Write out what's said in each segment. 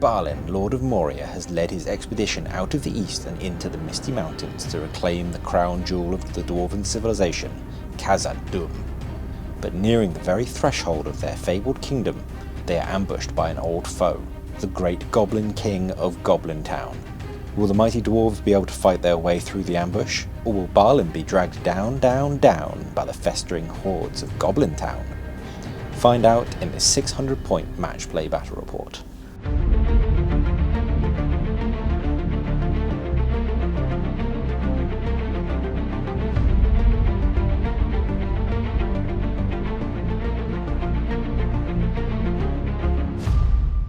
Balin, Lord of Moria, has led his expedition out of the east and into the Misty Mountains to reclaim the crown jewel of the dwarven civilization, Khazad-dûm. But nearing the very threshold of their fabled kingdom, they are ambushed by an old foe, the great Goblin King of Goblin Town. Will the mighty dwarves be able to fight their way through the ambush, or will Balin be dragged down by the festering hordes of Goblin Town? Find out in this 600-point match play battle report.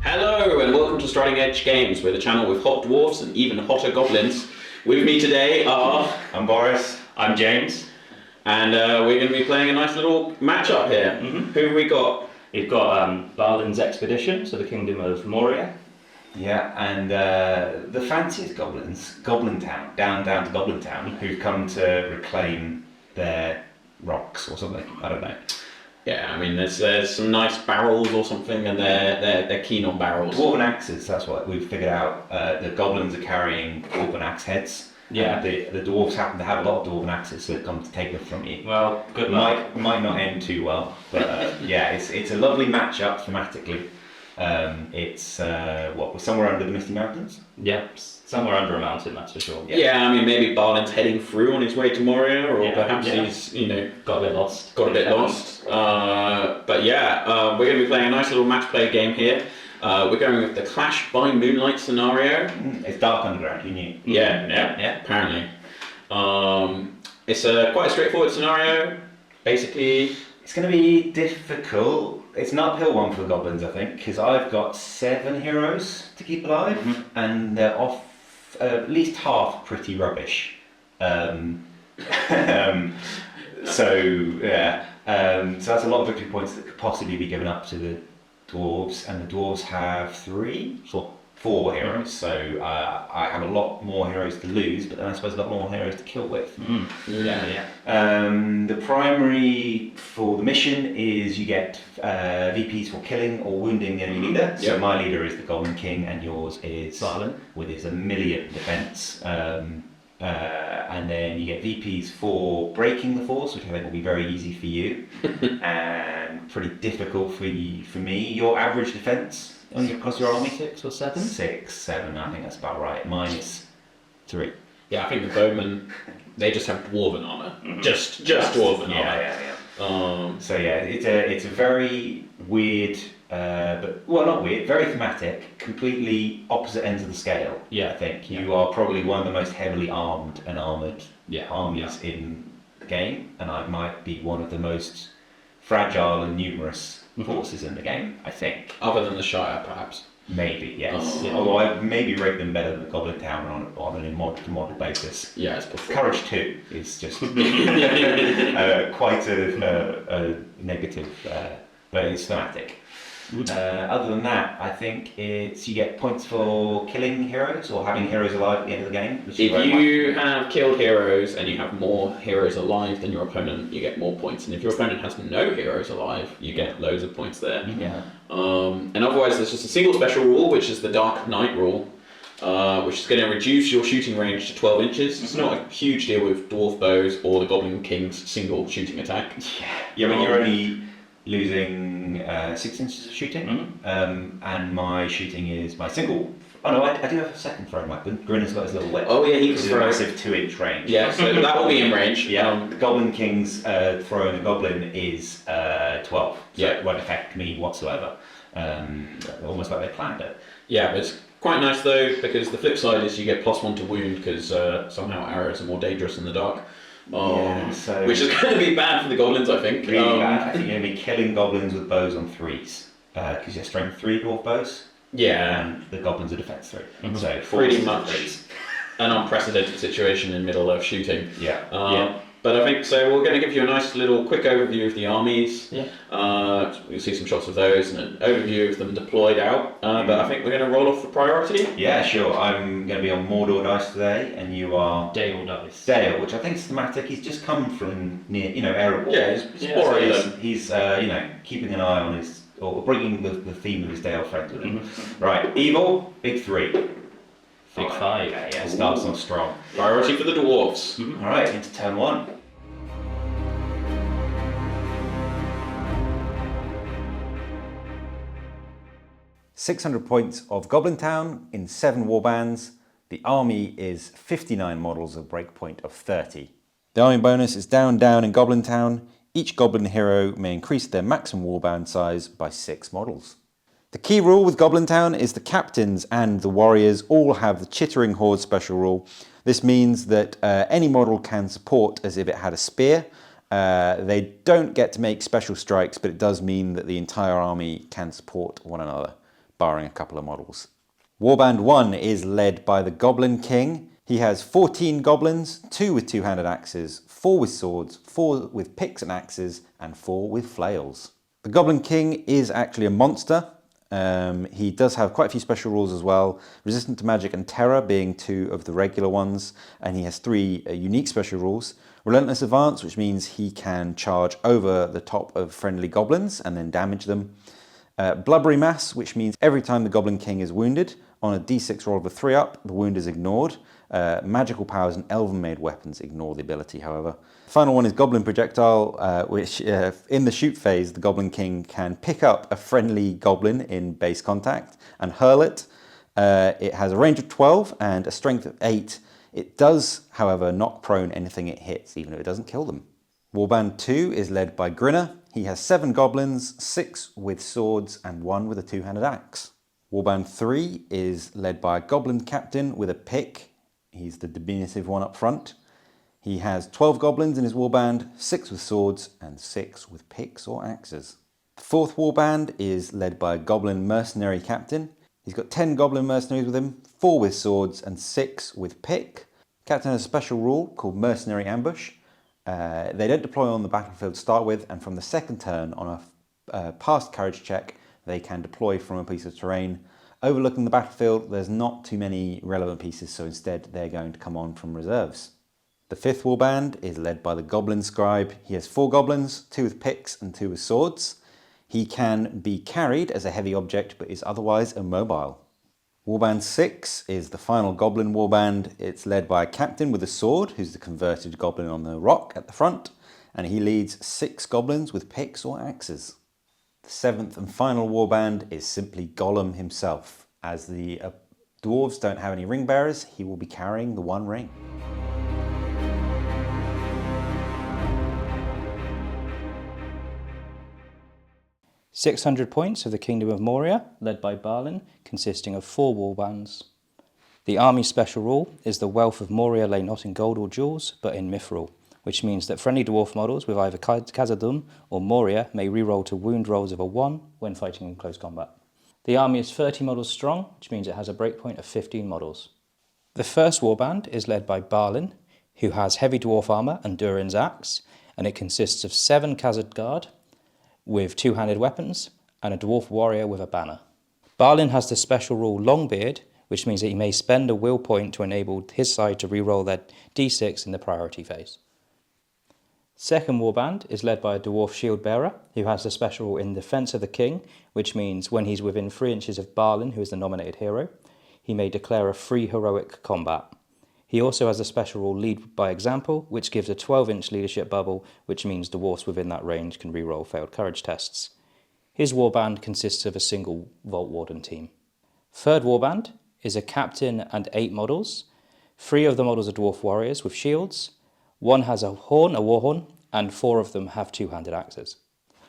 Hello and welcome to Striding Edge Games. We're the channel with hot dwarfs and even hotter goblins. With me today are... I'm Boris. I'm James. And we're going to be playing a nice little match-up here. Who have we got? We've got Balin's expedition to the kingdom of Moria. Yeah, and the fanciest goblins, Goblin Town, down to Goblin Town, who've come to reclaim their rocks or something. I don't know. Yeah, I mean, there's some nice barrels or something, and they're keen on barrels. Dwarven axes, that's what we've figured out. The goblins are carrying dwarven axe heads. Yeah. The dwarves happen to have a lot of dwarven axes, so they come to take them from you. Well, good luck. Might not end too well, but yeah, it's a lovely match-up thematically. It's we're somewhere under the Misty Mountains? Yeah, somewhere under a mountain, that's for sure. Yeah, I mean, maybe Balin's heading through on his way to Moria, or perhaps he's, got a bit lost. But yeah, we're going to be playing a nice little match play game here. We're going with the Clash by Moonlight scenario. It's Dark Underground, you knew. Yeah, apparently. It's quite a straightforward scenario. Basically, it's going to be difficult. It's an uphill one for the goblins, I think, because I've got 7 heroes to keep alive, and they're off at least half pretty rubbish. So that's a lot of victory points that could possibly be given up to the dwarves, and the dwarves have 4 heroes. So I have a lot more heroes to lose, but then I suppose a lot more heroes to kill with. The primary for the mission is you get VPs for killing or wounding the enemy leader. So my leader is the Goblin King, and yours is Balin with his 1,000,000 defense. And then you get VPs for breaking the force, which I think will be very easy for you, and pretty difficult for me. Your average defense across your army? 6 or 7? 6, 7, I think that's about right. Mine is 3. yeah, I think the bowmen, they just have dwarven armor. Just dwarven armor. Yeah. So yeah, it's a very weird, not weird, very thematic, completely opposite ends of the scale. Yeah. I think you are probably one of the most heavily armed and armoured armies in the game, and I might be one of the most fragile and numerous forces in the game, I think. Other than the Shire, perhaps. Maybe, yes. Although I maybe rate them better than the Goblin Town on an model basis. Yeah, it's before. Courage 2 is just quite a negative, but it's thematic. Other than that, I think you get points for killing heroes or having heroes alive at the end of the game. If you have killed heroes and you have more heroes alive than your opponent, you get more points. And if your opponent has no heroes alive, you get loads of points there. Yeah. And otherwise, there's just a single special rule, which is the Dark Knight rule, which is going to reduce your shooting range to 12 inches. It's not a huge deal with dwarf bows or the Goblin King's single shooting attack. Yeah, but you're only losing 6 inches of shooting, and my shooting is my single. Oh no, I do have a second throwing weapon. Grinner's got his little whip. Oh yeah, he can throw a massive 2-inch range. Yeah, so that will be in range. Yeah, the Goblin King's throwing a goblin is 12. So it won't affect me whatsoever. Almost like they planned it. Yeah, but it's quite nice though, because the flip side is you get +1 to wound, because somehow arrows are more dangerous in the dark. Which is going to be bad for the goblins, I think. Really bad. I think you're going to be killing goblins with bows on 3s, because you're strength 3 dwarf bows. Yeah. And the goblins are defense 3. So pretty much an unprecedented situation in middle of shooting. Yeah. But I think so. We're going to give you a nice little quick overview of the armies. Yeah. You'll see some shots of those and an overview of them deployed out. But I think we're going to roll off the priority. Yeah, sure. I'm going to be on Mordor dice today, and you are Dale dice. Dale, which I think is thematic. He's just come from near, Erebor. Yeah, he's boring. So he's keeping an eye on his or bringing the theme of his Dale friend with him. Right, evil, big 3. Big 5. Okay, yeah, starts off strong. Priority for the dwarves. All right, into turn 1. £600 points of Goblin Town in 7 warbands. The army is 59 models of breakpoint of 30. The army bonus is down in Goblin Town. Each Goblin hero may increase their maximum warband size by 6 models. The key rule with Goblin Town is the captains and the warriors all have the Chittering Horde special rule. This means that any model can support as if it had a spear. They don't get to make special strikes, but it does mean that the entire army can support one another, barring a couple of models. Warband 1 is led by the Goblin King. He has 14 goblins, 2 with two-handed axes, 4 with swords, 4 with picks and axes, and 4 with flails. The Goblin King is actually a monster. He does have quite a few special rules as well, resistant to magic and terror being 2 of the regular ones, and he has 3 unique special rules. Relentless advance, which means he can charge over the top of friendly goblins and then damage them. Blubbery Mass, which means every time the Goblin King is wounded, on a d6 roll of a 3-up, the wound is ignored. Magical powers and elven-made weapons ignore the ability, however. The final one is Goblin Projectile, which in the shoot phase, the Goblin King can pick up a friendly goblin in base contact and hurl it. It has a range of 12 and a strength of 8. It does, however, knock prone anything it hits, even if it doesn't kill them. Warband 2 is led by Grinner. He has 7 goblins, 6 with swords and 1 with a two-handed axe. Warband 3 is led by a goblin captain with a pick. He's the diminutive one up front. He has 12 goblins in his warband, 6 with swords and 6 with picks or axes. The 4th warband is led by a goblin mercenary captain. He's got 10 goblin mercenaries with him, 4 with swords and 6 with pick. Captain has a special rule called mercenary ambush. They don't deploy on the battlefield to start with, and from the second turn on a past carriage check, they can deploy from a piece of terrain. Overlooking the battlefield, there's not too many relevant pieces, so instead they're going to come on from reserves. The 5th warband is led by the Goblin Scribe. He has 4 goblins, 2 with picks and 2 with swords. He can be carried as a heavy object, but is otherwise immobile. Warband 6 is the final Goblin warband. It's led by a captain with a sword, who's the converted goblin on the rock at the front, and he leads 6 goblins with picks or axes. The 7th and final warband is simply Gollum himself. As the dwarves don't have any ring bearers, he will be carrying the 1 ring. £600 points of the Kingdom of Moria, led by Balin, consisting of 4 warbands. The army's special rule is the wealth of Moria lay not in gold or jewels, but in mithril, which means that friendly dwarf models with either Khazad-dûm or Moria may reroll to wound rolls of a 1 when fighting in close combat. The army is 30 models strong, which means it has a breakpoint of 15 models. The 1st warband is led by Balin, who has heavy dwarf armour and Durin's axe, and it consists of 7 Khazad guard with 2-handed weapons and a dwarf warrior with a banner. Balin has the special rule Longbeard, which means that he may spend a will point to enable his side to reroll their d6 in the priority phase. 2nd warband is led by a dwarf shield bearer, who has the special rule in defence of the king, which means when he's within 3 inches of Balin, who is the nominated hero, he may declare a free heroic combat. He also has a special rule lead by example, which gives a 12-inch leadership bubble, which means dwarfs within that range can reroll failed courage tests. His warband consists of a single Vault Warden team. 3rd warband is a captain and 8 models. 3 of the models are dwarf warriors with shields. 1 has a war horn, and 4 of them have 2-handed axes.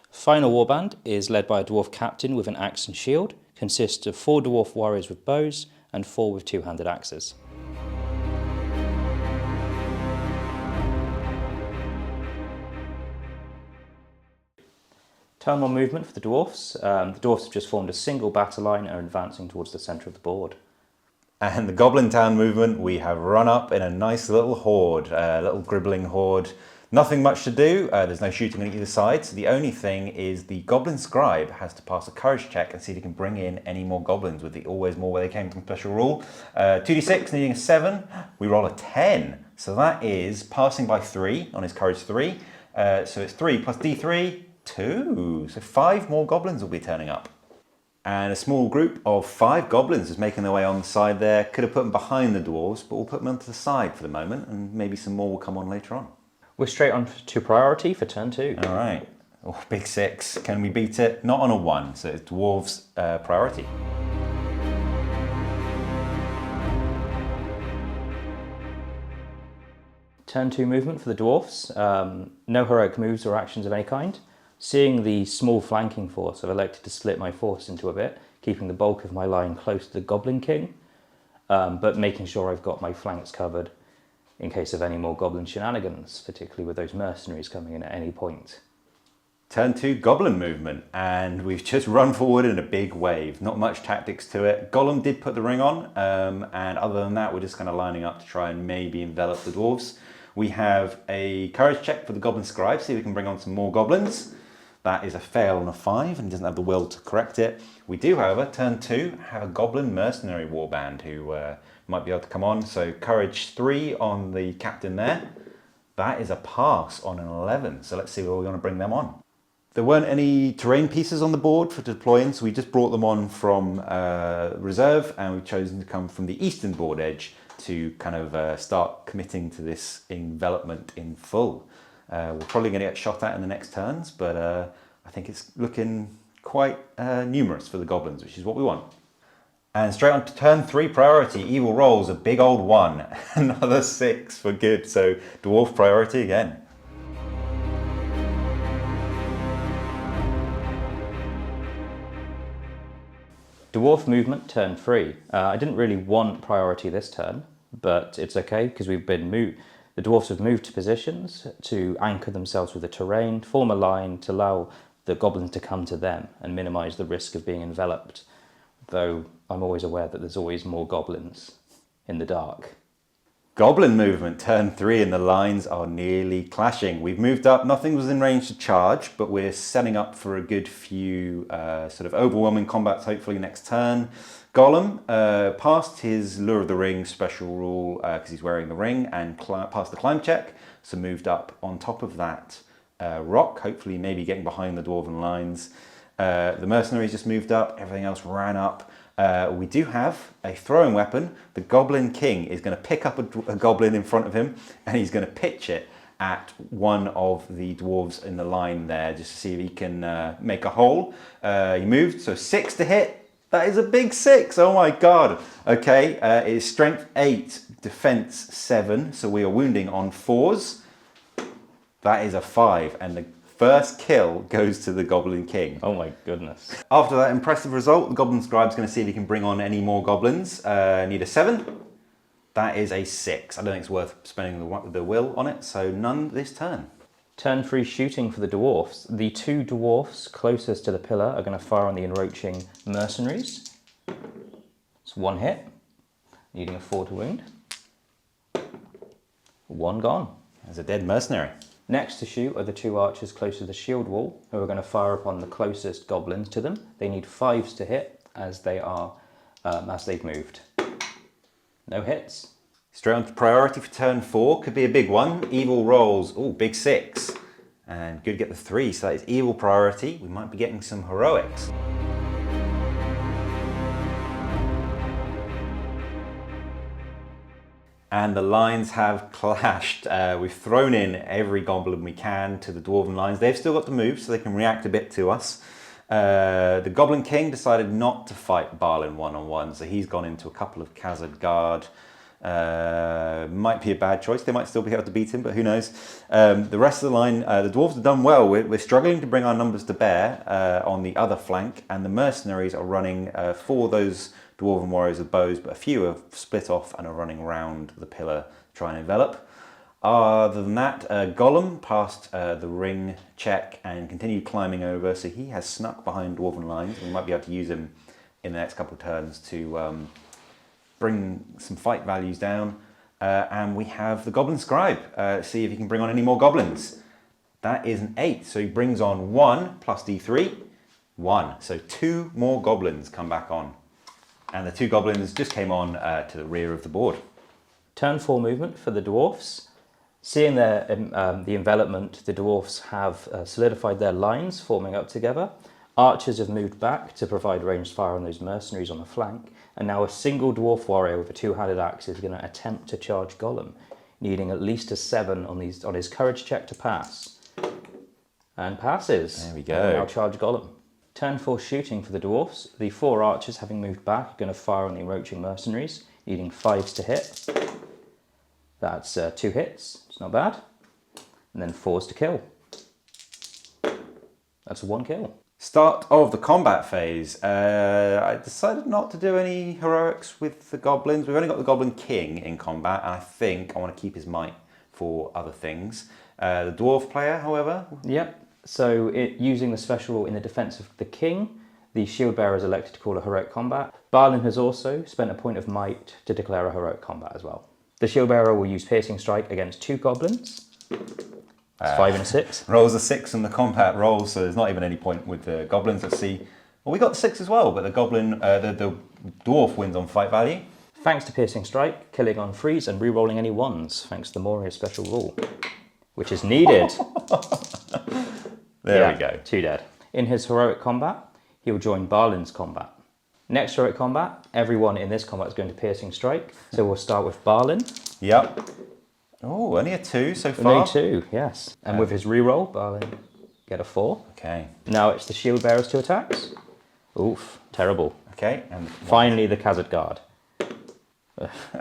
Final warband is led by a dwarf captain with an axe and shield, consists of 4 dwarf warriors with bows and 4 with 2-handed axes. Turn 1 movement for the dwarfs. The dwarfs have just formed a single battle line and are advancing towards the centre of the board. And the Goblin Town movement, we have run up in a nice little horde, a little gribbling horde. Nothing much to do, there's no shooting on either side, so the only thing is the Goblin Scribe has to pass a courage check and see if he can bring in any more goblins with the always more where they came from special rule. 2d6 needing a 7, we roll a 10, so that is passing by 3 on his courage 3, so it's 3 plus d3, 2. So 5 more goblins will be turning up. And a small group of 5 goblins is making their way on the side there. Could have put them behind the dwarves, but we'll put them onto the side for the moment, and maybe some more will come on later on. We're straight on to priority for turn 2. All right. Oh, big 6. Can we beat it? Not on a 1, so it's dwarves priority. Turn 2 movement for the dwarfs. No heroic moves or actions of any kind. Seeing the small flanking force, I've elected to split my force into a bit, keeping the bulk of my line close to the Goblin King, but making sure I've got my flanks covered in case of any more goblin shenanigans, particularly with those mercenaries coming in at any point. Turn 2 goblin movement, and we've just run forward in a big wave. Not much tactics to it. Gollum did put the ring on, and other than that, we're just kind of lining up to try and maybe envelop the dwarves. We have a courage check for the goblin scribe, see if we can bring on some more goblins. That is a fail on a 5, and he doesn't have the will to correct it. We do, however, turn 2, have a goblin mercenary warband who might be able to come on. So courage 3 on the captain there. That is a pass on an 11, so let's see where we're going to bring them on. There weren't any terrain pieces on the board for deploying, so we just brought them on from reserve, and we've chosen to come from the eastern board edge to kind of start committing to this envelopment in full. We're probably going to get shot at in the next turns, but I think it's looking quite numerous for the goblins, which is what we want. And straight on to turn 3 priority, evil rolls, a big old 1, another 6 for good, so dwarf priority again. Dwarf movement, turn 3. I didn't really want priority this turn, but it's okay because we've been moved. The dwarfs have moved to positions to anchor themselves with the terrain, form a line to allow the goblins to come to them and minimise the risk of being enveloped, though I'm always aware that there's always more goblins in the dark. Goblin movement, turn 3, and the lines are nearly clashing. We've moved up, nothing was in range to charge, but we're setting up for a good few sort of overwhelming combats hopefully next turn. Gollum passed his Lure of the Ring special rule because he's wearing the ring and passed the climb check, so moved up on top of that rock, hopefully maybe getting behind the dwarven lines. The mercenaries just moved up, everything else ran up. We do have a throwing weapon. The Goblin King is going to pick up a goblin in front of him, and he's going to pitch it at one of the dwarves in the line there just to see if he can make a hole. He moved, so 6 to hit. That is a big 6, oh my god. Okay, it is strength 8, defense 7, so we are wounding on 4s. That is a 5, and the first kill goes to the Goblin King. Oh my goodness. After that impressive result, the Goblin Scribe's going to see if he can bring on any more goblins. Need a 7. That is a 6. I don't think it's worth spending the will on it, so none this turn. Turn 3 shooting for the dwarfs. The 2 dwarfs closest to the pillar are going to fire on the encroaching mercenaries. It's 1 hit, needing a 4 to wound. 1 gone. There's a dead mercenary. Next to shoot are the 2 archers close to the shield wall, who are going to fire upon the closest goblins to them. They need 5s to hit as they've moved. No hits. Straight on to priority for turn 4. Could be a big one. Evil rolls. Oh, big 6. And good to get the 3, so that is evil priority. We might be getting some heroics. And the lines have clashed. We've thrown in every goblin we can to the dwarven lines. They've still got to move, so they can react a bit to us. The Goblin King decided not to fight Balin one-on-one, so he's gone into a couple of Khazad Guard. Might be a bad choice. They might still be able to beat him, but who knows. The rest of the line, the dwarves have done well. We're struggling to bring our numbers to bear on the other flank, and the mercenaries are running for those dwarven warriors with bows, but a few have split off and are running round the pillar to try and envelop. Other than that, Gollum passed the ring check and continued climbing over, so he has snuck behind dwarven lines. We might be able to use him in the next couple of turns to bring some fight values down. And we have the Goblin Scribe. See if he can bring on any more goblins. That is an 8, so he brings on 1 plus d3, 1. So 2 more goblins come back on. And the 2 goblins just came on to the rear of the board. Turn 4 movement for the dwarfs. Seeing their, the envelopment, the dwarfs have solidified their lines, forming up together. Archers have moved back to provide ranged fire on those mercenaries on the flank, and now a single dwarf warrior with a two-handed axe is going to attempt to charge Gollum, needing at least a 7 on his courage check to pass. And passes. There we go. And now charge Gollum. Turn 4 shooting for the dwarfs. The 4 archers, having moved back, are going to fire on the encroaching mercenaries, needing 5s to hit. That's 2 hits. It's not bad. And then 4s to kill. That's 1 kill. Start of the combat phase. I decided not to do any heroics with the goblins. We've only got the Goblin King in combat, and I think I want to keep his might for other things. The dwarf player, however. Yep. So using the special rule in the defense of the king, the shield bearer is elected to call a heroic combat. Balin has also spent a point of might to declare a heroic combat as well. The shield bearer will use piercing strike against 2 goblins. It's 5 and a 6. Rolls a 6 in the combat rolls, so there's not even any point with the goblins. Let's see. Well, we got the 6 as well, but the goblin, the dwarf wins on fight value. Thanks to piercing strike, killing on freeze and re-rolling any 1s, thanks to the Moria special rule, which is needed. There we go. 2 dead. In his heroic combat, he will join Balin's combat. Next heroic combat, everyone in this combat is going to piercing strike. So we'll start with Balin. Yep. Oh, only a 2 so far. Only 2, yes. And with his reroll, Balin get a 4. Okay. Now it's the shield bearer's 2 attacks. Oof, terrible. Okay. And finally, the Khazad Guard.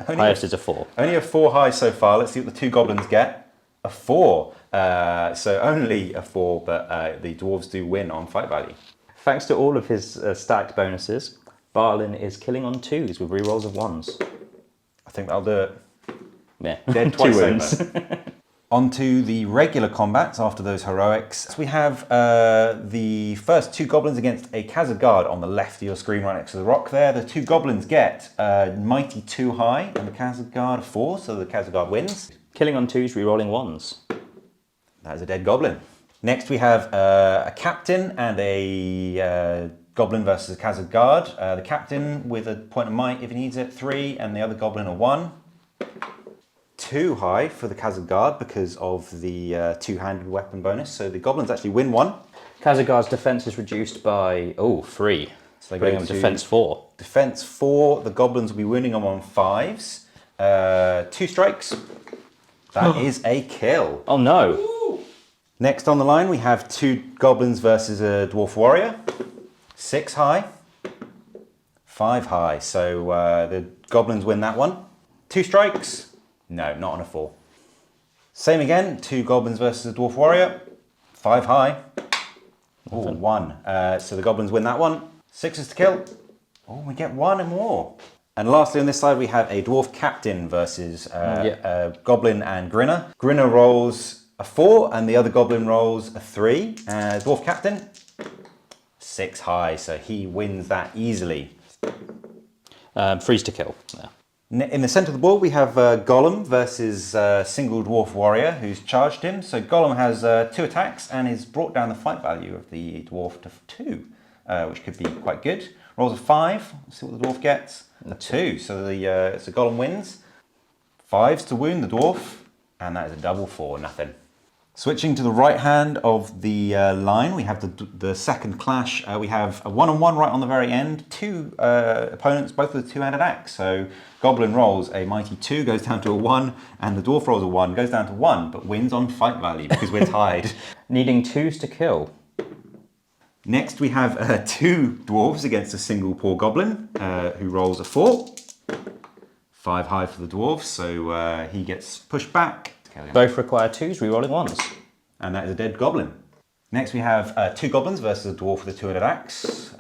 Highest is a 4. Only a 4 high so far. Let's see what the 2 goblins get. A 4. So only a 4, but the dwarves do win on fight value. Thanks to all of his stacked bonuses, Balin is killing on 2s with rerolls of 1s. I think that'll do it. Yeah, Dead 2 twice wounds. On to the regular combats after those heroics. So we have the first 2 goblins against a Khazad Guard on the left of your screen right next to the rock there. The 2 goblins get mighty 2 high and the Khazad Guard a 4, so the Khazad Guard wins. Killing on 2s, rerolling 1s. That is a dead goblin. Next we have a captain and a goblin versus a Khazad Guard. The captain with a point of might if he needs it, 3, and the other goblin a 1. 2 high for the Khazad Guard because of the two-handed weapon bonus, so the goblins actually win 1. Khazad Guard's defense is reduced by 3. So they bringing go them to defense 4. Defense 4, the goblins will be winning them on 5s. 2 strikes. That is a kill. Oh no! Next on the line we have 2 goblins versus a dwarf warrior. 6 high. 5 high, so the goblins win that one. 2 strikes. No, not on a 4. Same again, 2 goblins versus a dwarf warrior. 5 high. Oh, 1. So the goblins win that one. 6s to kill. Oh, we get 1 and more. And lastly on this side we have a dwarf captain versus a goblin and Grinner. Grinner rolls a 4 and the other goblin rolls a 3. Dwarf captain, 6 high, so he wins that easily. Freeze to kill. Yeah. In the centre of the board we have Gollum versus single dwarf warrior who's charged him. So Gollum has 2 attacks and has brought down the fight value of the dwarf to 2, which could be quite good. Rolls a 5, let's see what the dwarf gets. A 2, so so Gollum wins. 5s to wound the dwarf, and that is a double 4, nothing. Switching to the right hand of the line, we have the second clash. We have a 1-on-1 right on the very end. 2 opponents, both with a 2-handed axe. So Goblin rolls a mighty 2, goes down to a 1, and the dwarf rolls a 1, goes down to 1, but wins on fight value because we're tied. Needing 2s to kill. Next we have 2 dwarves against a single poor goblin who rolls a 4. 5 high for the dwarf, so he gets pushed back. Both require 2s, rerolling 1s. And that is a dead goblin. Next we have 2 goblins versus a dwarf with a 2-handed axe.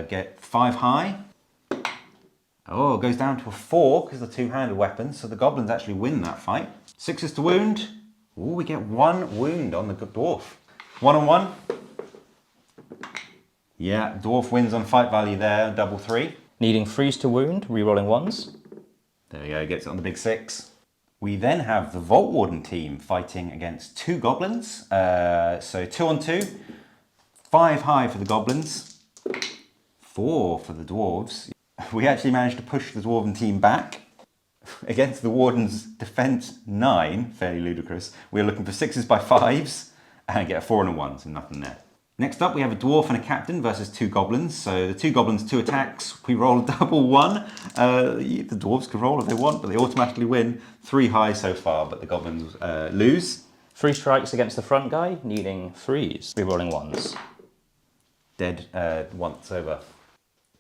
Get 5 high. Oh, it goes down to a 4 because of the 2-handed weapon, so the goblins actually win that fight. 6s to wound. Oh, we get 1 wound on the dwarf. 1-on-1. Yeah, dwarf wins on fight value there, double 3. Needing freeze to wound, rerolling 1s. There we go, gets it on the big 6. We then have the Vault Warden team fighting against 2 goblins. So 2 on 2. 5 high for the goblins. 4 for the dwarves. We actually managed to push the Dwarven team back. Against the Warden's defense 9, fairly ludicrous, we're looking for 6s by 5s and get a 4 and a 1, so nothing there. Next up, we have a dwarf and a captain versus 2 goblins. So the 2 goblins, 2 attacks. We roll a double 1. The dwarves can roll if they want, but they automatically win. 3 high so far, but the goblins lose. 3 strikes against the front guy, needing 3s. Rerolling 1s. Dead once over.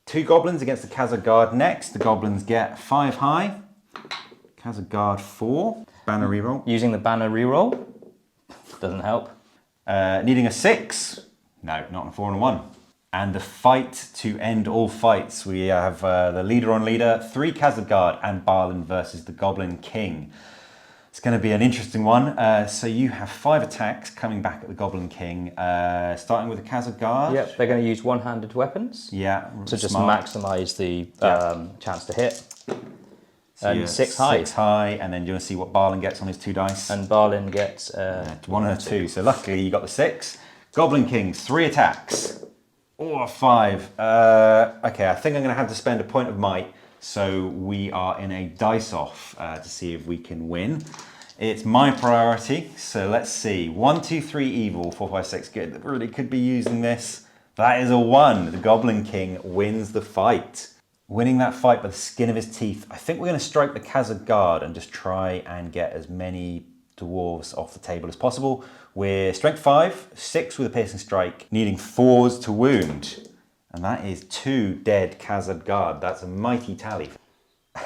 2 goblins against the Khazad Guard next. The goblins get 5 high. Khazad Guard 4. Banner reroll. Using the banner reroll. Doesn't help. Needing a 6. No, not a 4 and a 1. And the fight to end all fights. We have the leader on leader, 3 Khazad Guard and Balin versus the Goblin King. It's going to be an interesting one. So you have 5 attacks coming back at the Goblin King, starting with the Khazad Guard. Yep, they're going to use one-handed weapons. Yeah, to just smart. maximise the chance to hit. So And 6 high. 6 high, and then you want to see what Balin gets on his 2 dice. And Balin gets 1 and a 2. So luckily you got the 6. Goblin King, 3 attacks. Or 5. Okay, I think I'm going to have to spend a point of might. So we are in a dice off to see if we can win. It's my priority. So let's see. 1, 2, 3 evil. 4, 5, 6 good. Really could be using this. That is a 1. The Goblin King wins the fight. Winning that fight by the skin of his teeth. I think we're going to strike the Khazad Guard and just try and get as many dwarves off the table as possible. We're strength 5, 6 with a piercing strike, needing 4s to wound. And that is 2 dead Khazad Guard. That's a mighty tally.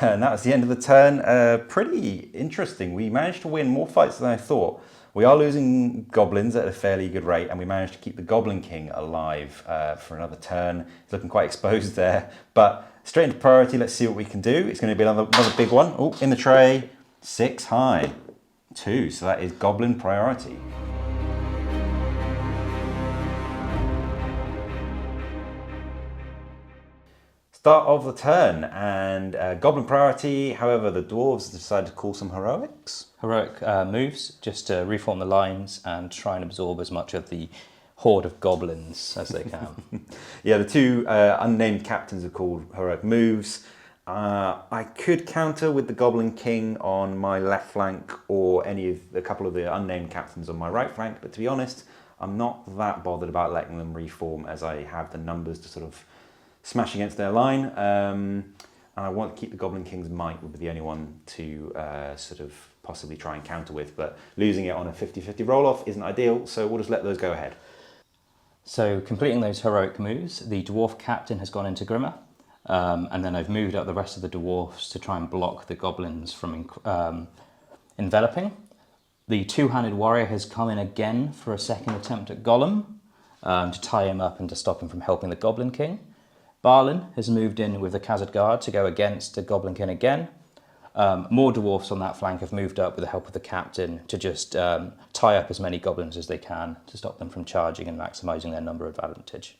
And that was the end of the turn. Pretty interesting. We managed to win more fights than I thought. We are losing goblins at a fairly good rate, and we managed to keep the Goblin King alive for another turn. He's looking quite exposed there. But straight into priority, let's see what we can do. It's going to be another big one. Oh, in the tray, 6 high. 2, so that is Goblin priority. Start of the turn, and Goblin priority. However, the dwarves decided to call some heroics. heroic moves, just to reform the lines and try and absorb as much of the horde of goblins as they can. Yeah, the 2 unnamed captains are called heroic moves. I could counter with the Goblin King on my left flank or a couple of the unnamed captains on my right flank, but to be honest, I'm not that bothered about letting them reform as I have the numbers to sort of smash against their line. And I want to keep the Goblin King's might would be the only one to sort of possibly try and counter with, but losing it on a 50-50 roll-off isn't ideal, so we'll just let those go ahead. So completing those heroic moves, the dwarf captain has gone into Grimmer. And then I've moved up the rest of the dwarfs to try and block the goblins from enveloping. The 2-handed warrior has come in again for a second attempt at Gollum to tie him up and to stop him from helping the Goblin King. Balin has moved in with the Khazad Guard to go against the Goblin King again. More dwarfs on that flank have moved up with the help of the captain to just tie up as many goblins as they can to stop them from charging and maximising their number advantage.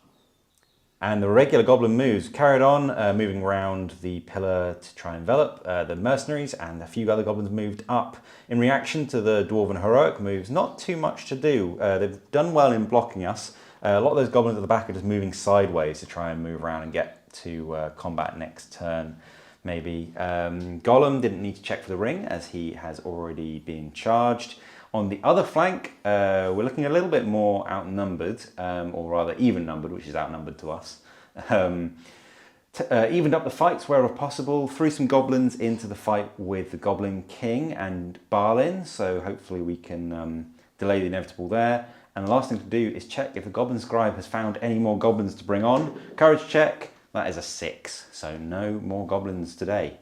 And the regular goblin moves carried on, moving around the pillar to try and envelop the mercenaries, and a few other goblins moved up in reaction to the dwarven heroic moves. Not too much to do. They've done well in blocking us. A lot of those goblins at the back are just moving sideways to try and move around and get to combat next turn, maybe. Gollum didn't need to check for the ring as he has already been charged. On the other flank, we're looking a little bit more outnumbered, or rather even-numbered, which is outnumbered to us. Evened up the fights wherever possible, threw some goblins into the fight with the Goblin King and Balin, so hopefully we can delay the inevitable there. And the last thing to do is check if the Goblin Scribe has found any more goblins to bring on. Courage check, that is a 6, so no more goblins today.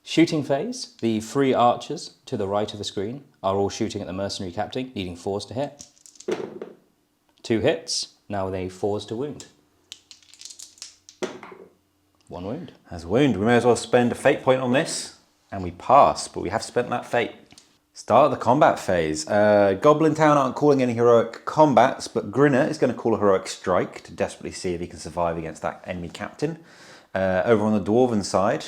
Shooting phase, the 3 archers to the right of the screen are all shooting at the mercenary captain, needing 4s to hit. 2 hits, now they 4s to wound. 1 wound. As a wound, we may as well spend a fate point on this, and we pass, but we have spent that fate. Start the combat phase. Goblin Town aren't calling any heroic combats, but Grinner is going to call a heroic strike to desperately see if he can survive against that enemy captain. Over on the Dwarven side,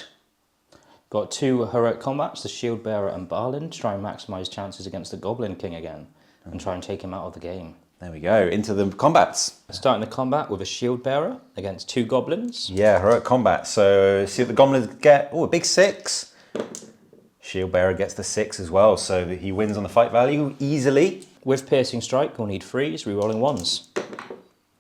got 2 heroic combats, the Shield Bearer and Balin, to try and maximise chances against the Goblin King again, and try and take him out of the game. there we go, into the combats. Starting the combat with a Shield Bearer against 2 goblins. Yeah, heroic combat. So see what the goblins get. Oh, a big 6. Shield Bearer gets the 6 as well, so that he wins on the fight value easily. With Piercing Strike, we'll need 3s, rerolling 1s.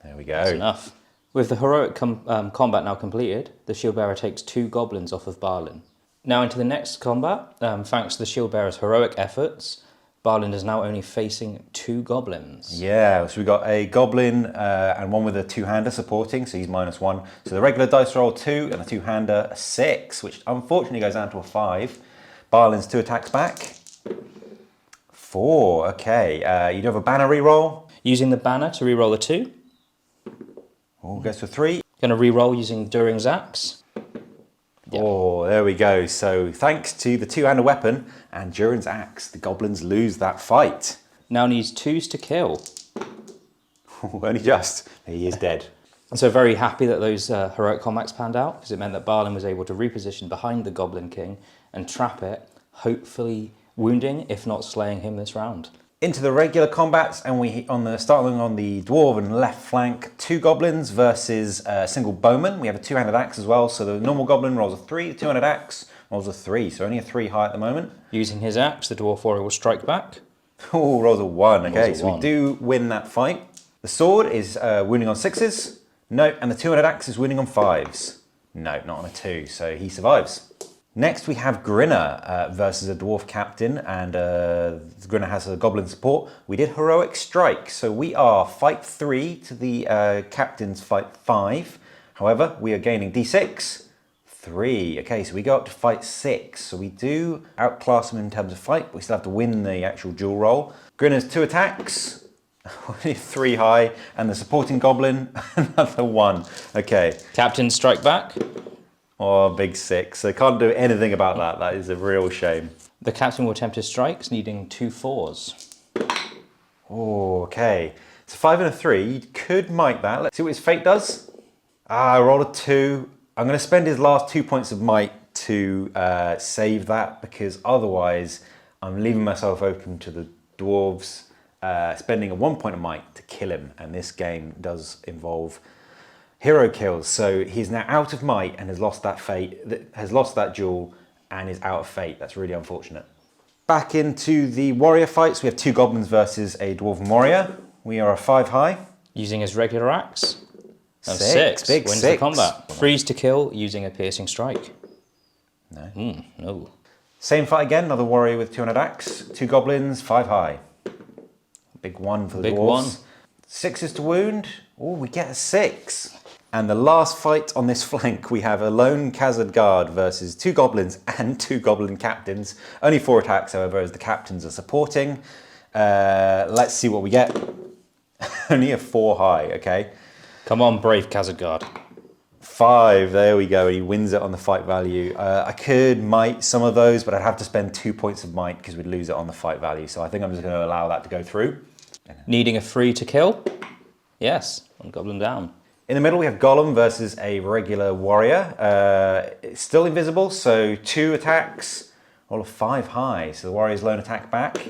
There we go. That's enough. With the heroic combat now completed, the Shield Bearer takes 2 goblins off of Balin. Now into the next combat, thanks to the Shield Bearer's heroic efforts, Balin is now only facing 2 goblins. Yeah, so we got a goblin and one with a 2-hander supporting, so he's -1. So the regular dice roll 2 and the 2-hander a 6, which unfortunately goes down to a 5. Balin's 2 attacks back. 4, okay. You do have a banner reroll. Using the banner to reroll a 2. Oh, goes to a 3. Going to reroll using During's Axe. Yep. Oh, there we go. So thanks to the 2-hander weapon and Durin's Axe, the goblins lose that fight. Now needs 2s to kill. Only just. He is dead. And so very happy that those heroic combats panned out, because it meant that Balin was able to reposition behind the Goblin King and trap it, hopefully wounding, if not slaying him this round. Into the regular combats, and starting on the dwarven left flank, 2 goblins versus a single bowman. We have a 2-handed axe as well, so the normal goblin rolls a 3, the 2-handed axe rolls a 3, so only a 3 high at the moment. Using his axe, the dwarf warrior will strike back. Oh, rolls a 1. Okay, Rolls a so 1. we do win that fight. The sword is wounding on 6s. No, and the 2-handed axe is wounding on 5s. No, not on a 2, so he survives. Next we have Grinner versus a dwarf captain, and Grinner has a goblin support. We did heroic strike, so we are fight 3 to the captain's fight 5. However, we are gaining d6, 3. Okay, so we go up to fight 6. So we do outclass him in terms of fight, but we still have to win the actual duel roll. Grinner's 2 attacks, 3 high, and the supporting goblin, another 1. Okay. Captain strike back. Oh, big 6. So can't do anything about that. That is a real shame. The captain will attempt his strikes, needing 2 4s. Oh, okay. It's a 5 and a 3. You could might that. Let's see what his fate does. I rolled a 2. I'm going to spend his last 2 points of might to save that, because otherwise I'm leaving myself open to the dwarves spending a 1 point of might to kill him. And this game does involve hero kills, so he's now out of might and has lost that fate, has lost that duel and is out of fate. That's really unfortunate. Back into the warrior fights, we have 2 goblins versus a dwarven warrior. We are a 5 high. Using his regular axe. And 6, 6 big wins 6. the combat. 3s to kill using a piercing strike. No. No. Same fight again, another warrior with 200 axe. 2 goblins, 5 high. Big 1 for the Big dwarves. 1. 6 is to wound. Oh, we get a 6. And the last fight on this flank, we have a lone Khazad guard versus 2 goblins and 2 goblin captains. Only 4 attacks, however, as the captains are supporting. Let's see what we get. Only a 4 high, okay. Come on, brave Khazad guard. 5, there we go. He wins it on the fight value. I could might some of those, but I'd have to spend 2 points of might because we'd lose it on the fight value. So I think I'm just going to allow that to go through. Needing a 3 to kill. Yes, 1 goblin down. In the middle, we have Gollum versus a regular warrior. It's still invisible, so 2 attacks, all of 5 high. So the warrior's lone attack back.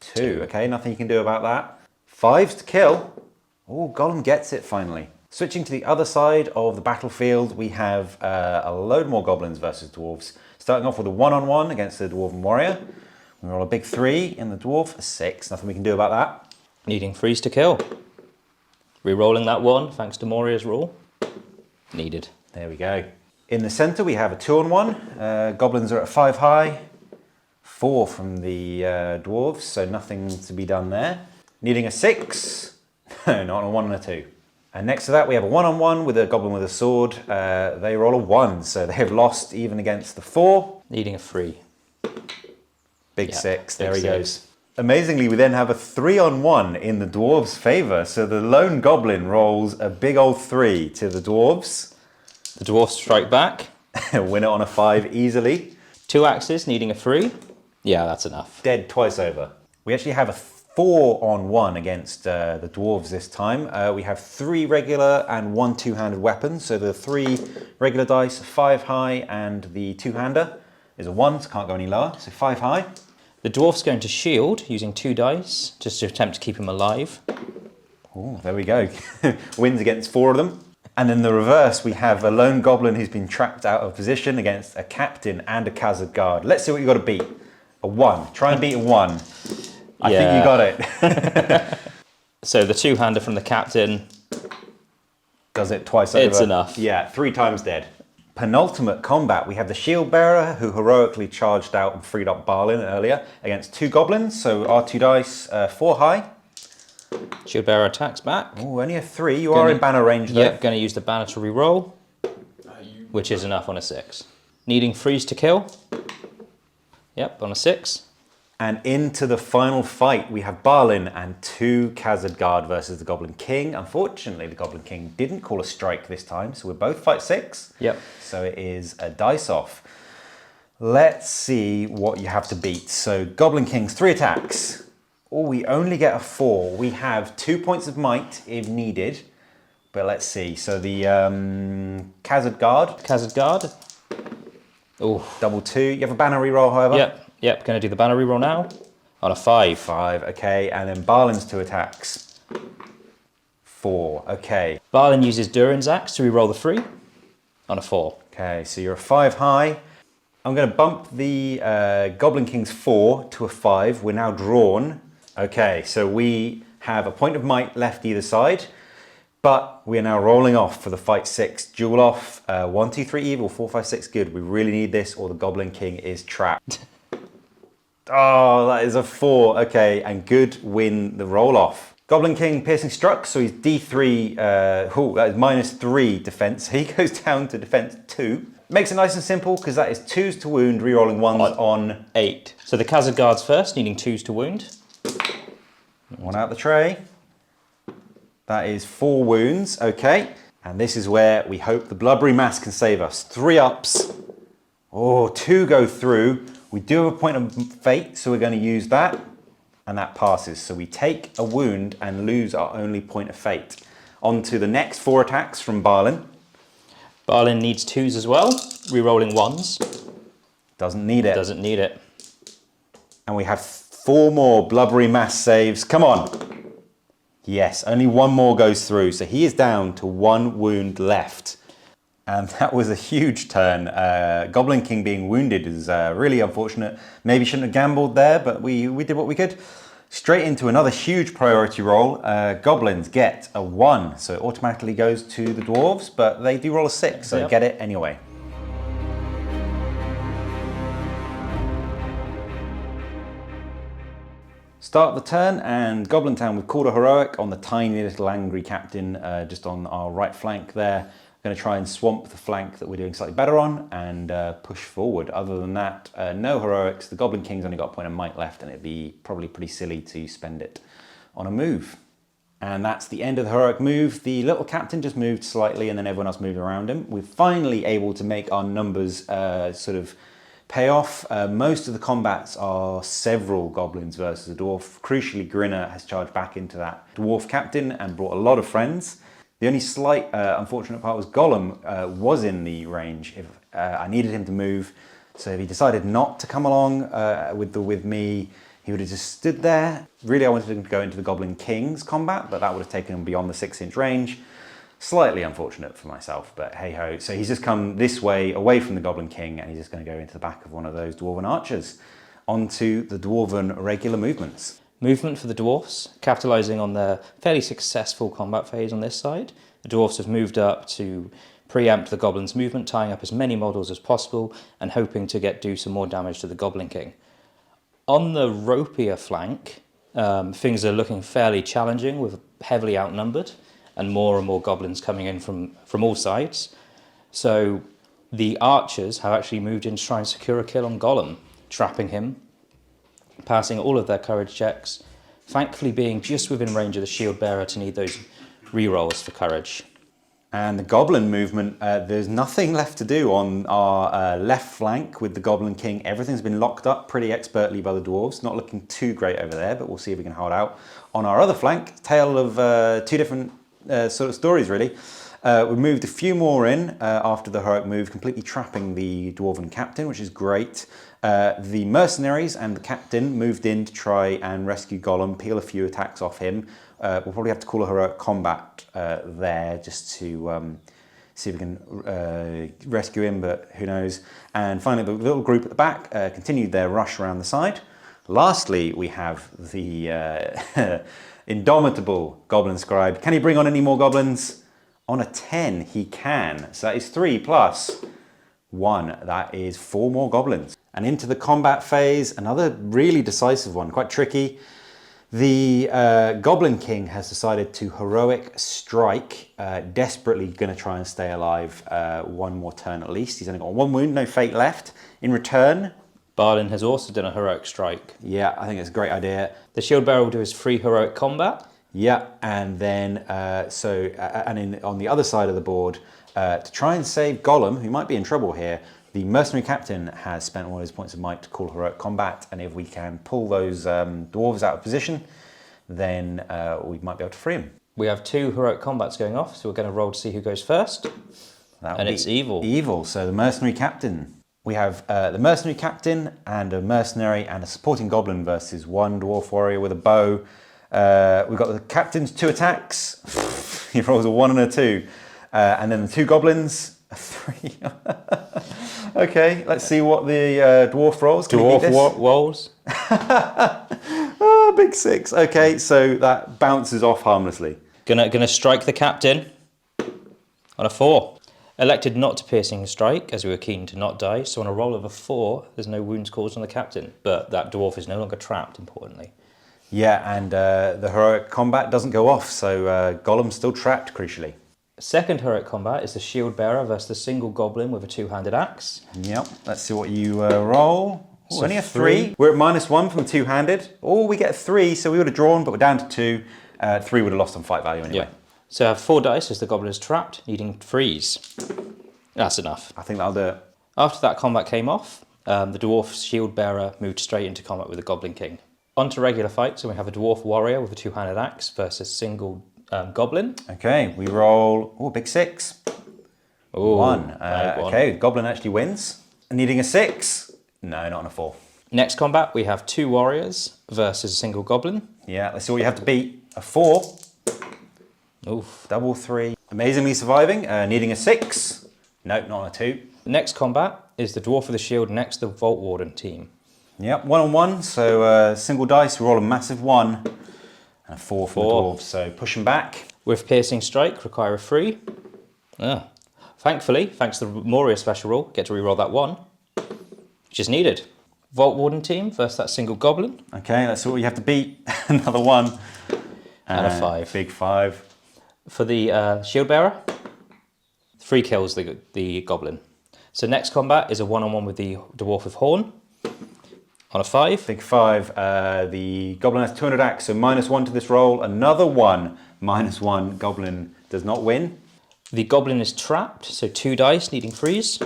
2, okay, nothing you can do about that. 5s to kill. Oh, Gollum gets it finally. Switching to the other side of the battlefield, we have a load more goblins versus dwarves. Starting off with a 1-on-1 against the dwarven warrior. We roll a big 3 in the dwarf, a 6, nothing we can do about that. Needing 3s to kill. Rerolling that 1, thanks to Moria's rule. Needed. There we go. In the centre, we have a 2-on-1. Goblins are at 5 high. 4 from the dwarves, so nothing to be done there. Needing a 6. No, not a 1 and a 2. And next to that, we have a 1-on-1 with a goblin with a sword. They roll a 1, so they have lost even against the 4. Needing a 3. Big Yep, 6, big there he 6. goes. Amazingly, we then have a 3-on-1 in the dwarves' favour. So the lone goblin rolls a big old 3 to the dwarves. The dwarfs strike back. Win it on a 5 easily. 2 axes, needing a 3. Yeah, that's enough. Dead twice over. We actually have a 4-on-1 against the dwarves this time. We have 3 regular and 1 2-handed weapon. So the 3 regular dice, 5 high, and the 2-hander is a 1, so can't go any lower. So 5 high. The dwarf's going to shield using 2 dice just to attempt to keep him alive. Oh, there we go. Wins against 4 of them. And in the reverse, we have a lone goblin who's been trapped out of position against a captain and a Khazad guard. Let's see what you got to beat. A 1. Try and beat a 1. I think you got it. So the two-hander from the captain. Does it twice over. It's enough. Yeah, 3 times dead. Penultimate combat, we have the shield bearer who heroically charged out and freed up Balin earlier against 2 goblins. So our 2 dice, 4 high. Shield bearer attacks back. Oh, only a 3. You are in banner range though. Yep, going to use the banner to re-roll, which is enough on a 6. Needing freeze to kill. Yep, on a 6. And into the final fight, we have Balin and 2 Khazad guard versus the Goblin King. Unfortunately, the Goblin King didn't call a strike this time, so we're both fight 6. Yep. So it is a dice off. Let's see what you have to beat. So Goblin King's 3 attacks. Oh, we only get a 4. We have 2 points of might if needed. But let's see. So the Khazad guard. Khazad guard. Oh. Double 2. You have a banner reroll, however. Yep, going to do the banner reroll now. On a 5. 5, okay. And then Balin's 2 attacks. 4, okay. Balin uses Durin's axe to reroll the 3. On a 4. Okay, so you're a 5 high. I'm going to bump the Goblin King's 4 to a 5. We're now drawn. Okay, so we have a point of might left either side, but we are now rolling off for the fight 6. Duel off, 1, 2, 3 evil, 4, 5, 6 good. We really need this or the Goblin King is trapped. Oh, that is a 4. Okay, and good win the roll off. Goblin King piercing struck, so he's D3, that is -3 defense. He goes down to defense 2. Makes it nice and simple because that is 2s to wound, rerolling 1s on 8. So the Khazad guards first, needing 2s to wound. 1 out the tray. That is 4 wounds, okay. And this is where we hope the Blubbery Mass can save us. 3 ups. Oh, 2 go through. We do have a point of fate, so we're going to use that. And that passes. So we take a wound and lose our only point of fate. On to the next 4 attacks from Balin. Balin needs 2s as well, re-rolling 1s. Doesn't need it. Doesn't need it. And we have 4 more Blubbery Mass saves. Come on. Yes, only 1 more goes through. So he is down to 1 wound left. And that was a huge turn. Goblin King being wounded is really unfortunate. Maybe shouldn't have gambled there, but we did what we could. Straight into another huge priority roll. Goblins get a 1, so it automatically goes to the dwarves, but they do roll a 6, so get it anyway. Start the turn, and Goblin Town, we've called a heroic on the tiny little angry captain just on our right flank there. Going to try and swamp the flank that we're doing slightly better on and push forward. Other than that, no heroics. The Goblin King's only got a point of might left, and it'd be probably pretty silly to spend it on a move. And that's the end of the heroic move. The little captain just moved slightly, and then everyone else moved around him. We're finally able to make our numbers sort of pay off. Most of the combats are several goblins versus a dwarf. Crucially, Grinner has charged back into that dwarf captain and brought a lot of friends. The only slight unfortunate part was Gollum was in the range. If I needed him to move, so if he decided not to come along with me, he would have just stood there. Really, I wanted him to go into the Goblin King's combat, but that would have taken him beyond the 6-inch range. Slightly unfortunate for myself, but hey ho. So he's just come this way, away from the Goblin King, and he's just going to go into the back of one of those Dwarven archers. Onto the Dwarven regular movements. Movement for the dwarfs, capitalising on their fairly successful combat phase on this side. The dwarfs have moved up to preempt the goblins' movement, tying up as many models as possible and hoping to do some more damage to the Goblin King. On the ropier flank, things are looking fairly challenging with heavily outnumbered and more goblins coming in from all sides. So the archers have actually moved in to try and secure a kill on Gollum, trapping him, passing all of their courage checks, thankfully being just within range of the shield bearer to need those rerolls for courage. And the goblin movement, there's nothing left to do on our left flank with the Goblin King. Everything's been locked up pretty expertly by the dwarves. Not looking too great over there, but we'll see if we can hold out. On our other flank, tale of 2 different sort of stories really. We moved a few more in after the heroic move, completely trapping the Dwarven captain, which is great. The mercenaries and the captain moved in to try and rescue Gollum, peel a few attacks off him. We'll probably have to call a heroic combat there just to see if we can rescue him, but who knows. And finally, the little group at the back continued their rush around the side. Lastly, we have the indomitable Goblin Scribe. Can he bring on any more goblins? On a 10, he can. So that is 3 plus 1. That is 4 more goblins. And into the combat phase, another really decisive one, quite tricky. The Goblin King has decided to heroic strike, desperately going to try and stay alive one more turn at least. He's only got 1 wound, no fate left. In return, Balin has also done a heroic strike. yeah, I think it's a great idea. The shield bearer will do his free heroic combat. Yeah, and then on the other side of the board, to try and save Gollum, who might be in trouble here, the mercenary captain has spent all his points of might to call heroic combat, and if we can pull those dwarves out of position, then we might be able to free him. We have 2 heroic combats going off, so we're going to roll to see who goes first. And it's evil. Evil, so the mercenary captain. We have the mercenary captain and a mercenary and a supporting goblin versus 1 dwarf warrior with a bow. We've got the captain's 2 attacks. He rolls a 1 and a 2. And then the 2 goblins, a 3. Okay, let's see what the dwarf rolls. Can Dwarf rolls. Oh, big 6. Okay, so that bounces off harmlessly. Gonna strike the captain on a 4. Elected not to piercing strike, as we were keen to not die, so on a roll of a 4, there's no wounds caused on the captain, but that dwarf is no longer trapped, importantly. Yeah, and the heroic combat doesn't go off, so Gollum's still trapped, crucially. Second heroic combat is the shield bearer versus the single goblin with a 2-handed axe. Yep, let's see what you roll. Ooh, So only a 3. We're at -1 from 2-handed. Oh, we get a 3, so we would have drawn, but we're down to 2. 3 would have lost on fight value anyway. Yeah. So I have 4 dice as the goblin is trapped, needing freeze. That's enough. I think that'll do it. After that combat came off, the dwarf shield bearer moved straight into combat with the Goblin King. On to regular fights, and we have a dwarf warrior with a 2-handed axe versus single goblin. Okay, we roll. Oh, big 6. Ooh, 1. right, 1. Okay, goblin actually wins. Needing a 6. No, not on a 4. Next combat, we have 2 warriors versus a single goblin. Yeah, let's see what you have to beat. A 4. Oof. Double 3. Amazingly surviving. Needing a 6. No, not on a 2. The next combat is the dwarf with the shield next to the Vault Warden team. Yep, 1-on-1. So single dice, we roll a massive 1 and a 4 from the 4. dwarves. So push them back. With piercing strike, require a 3. Thankfully, thanks to the Moria special rule, get to reroll that 1, which is needed. Vault Warden team versus that single goblin. Okay, let's see what you have to beat. Another 1. And a 5. Big 5. For the shield bearer, 3 kills the goblin. So next combat is a 1-on-1 with the dwarf with horn on a 5. Big 5. The goblin has 200 axe, so -1 to this roll. Another 1. -1. Goblin does not win. The goblin is trapped, so 2 dice needing freeze.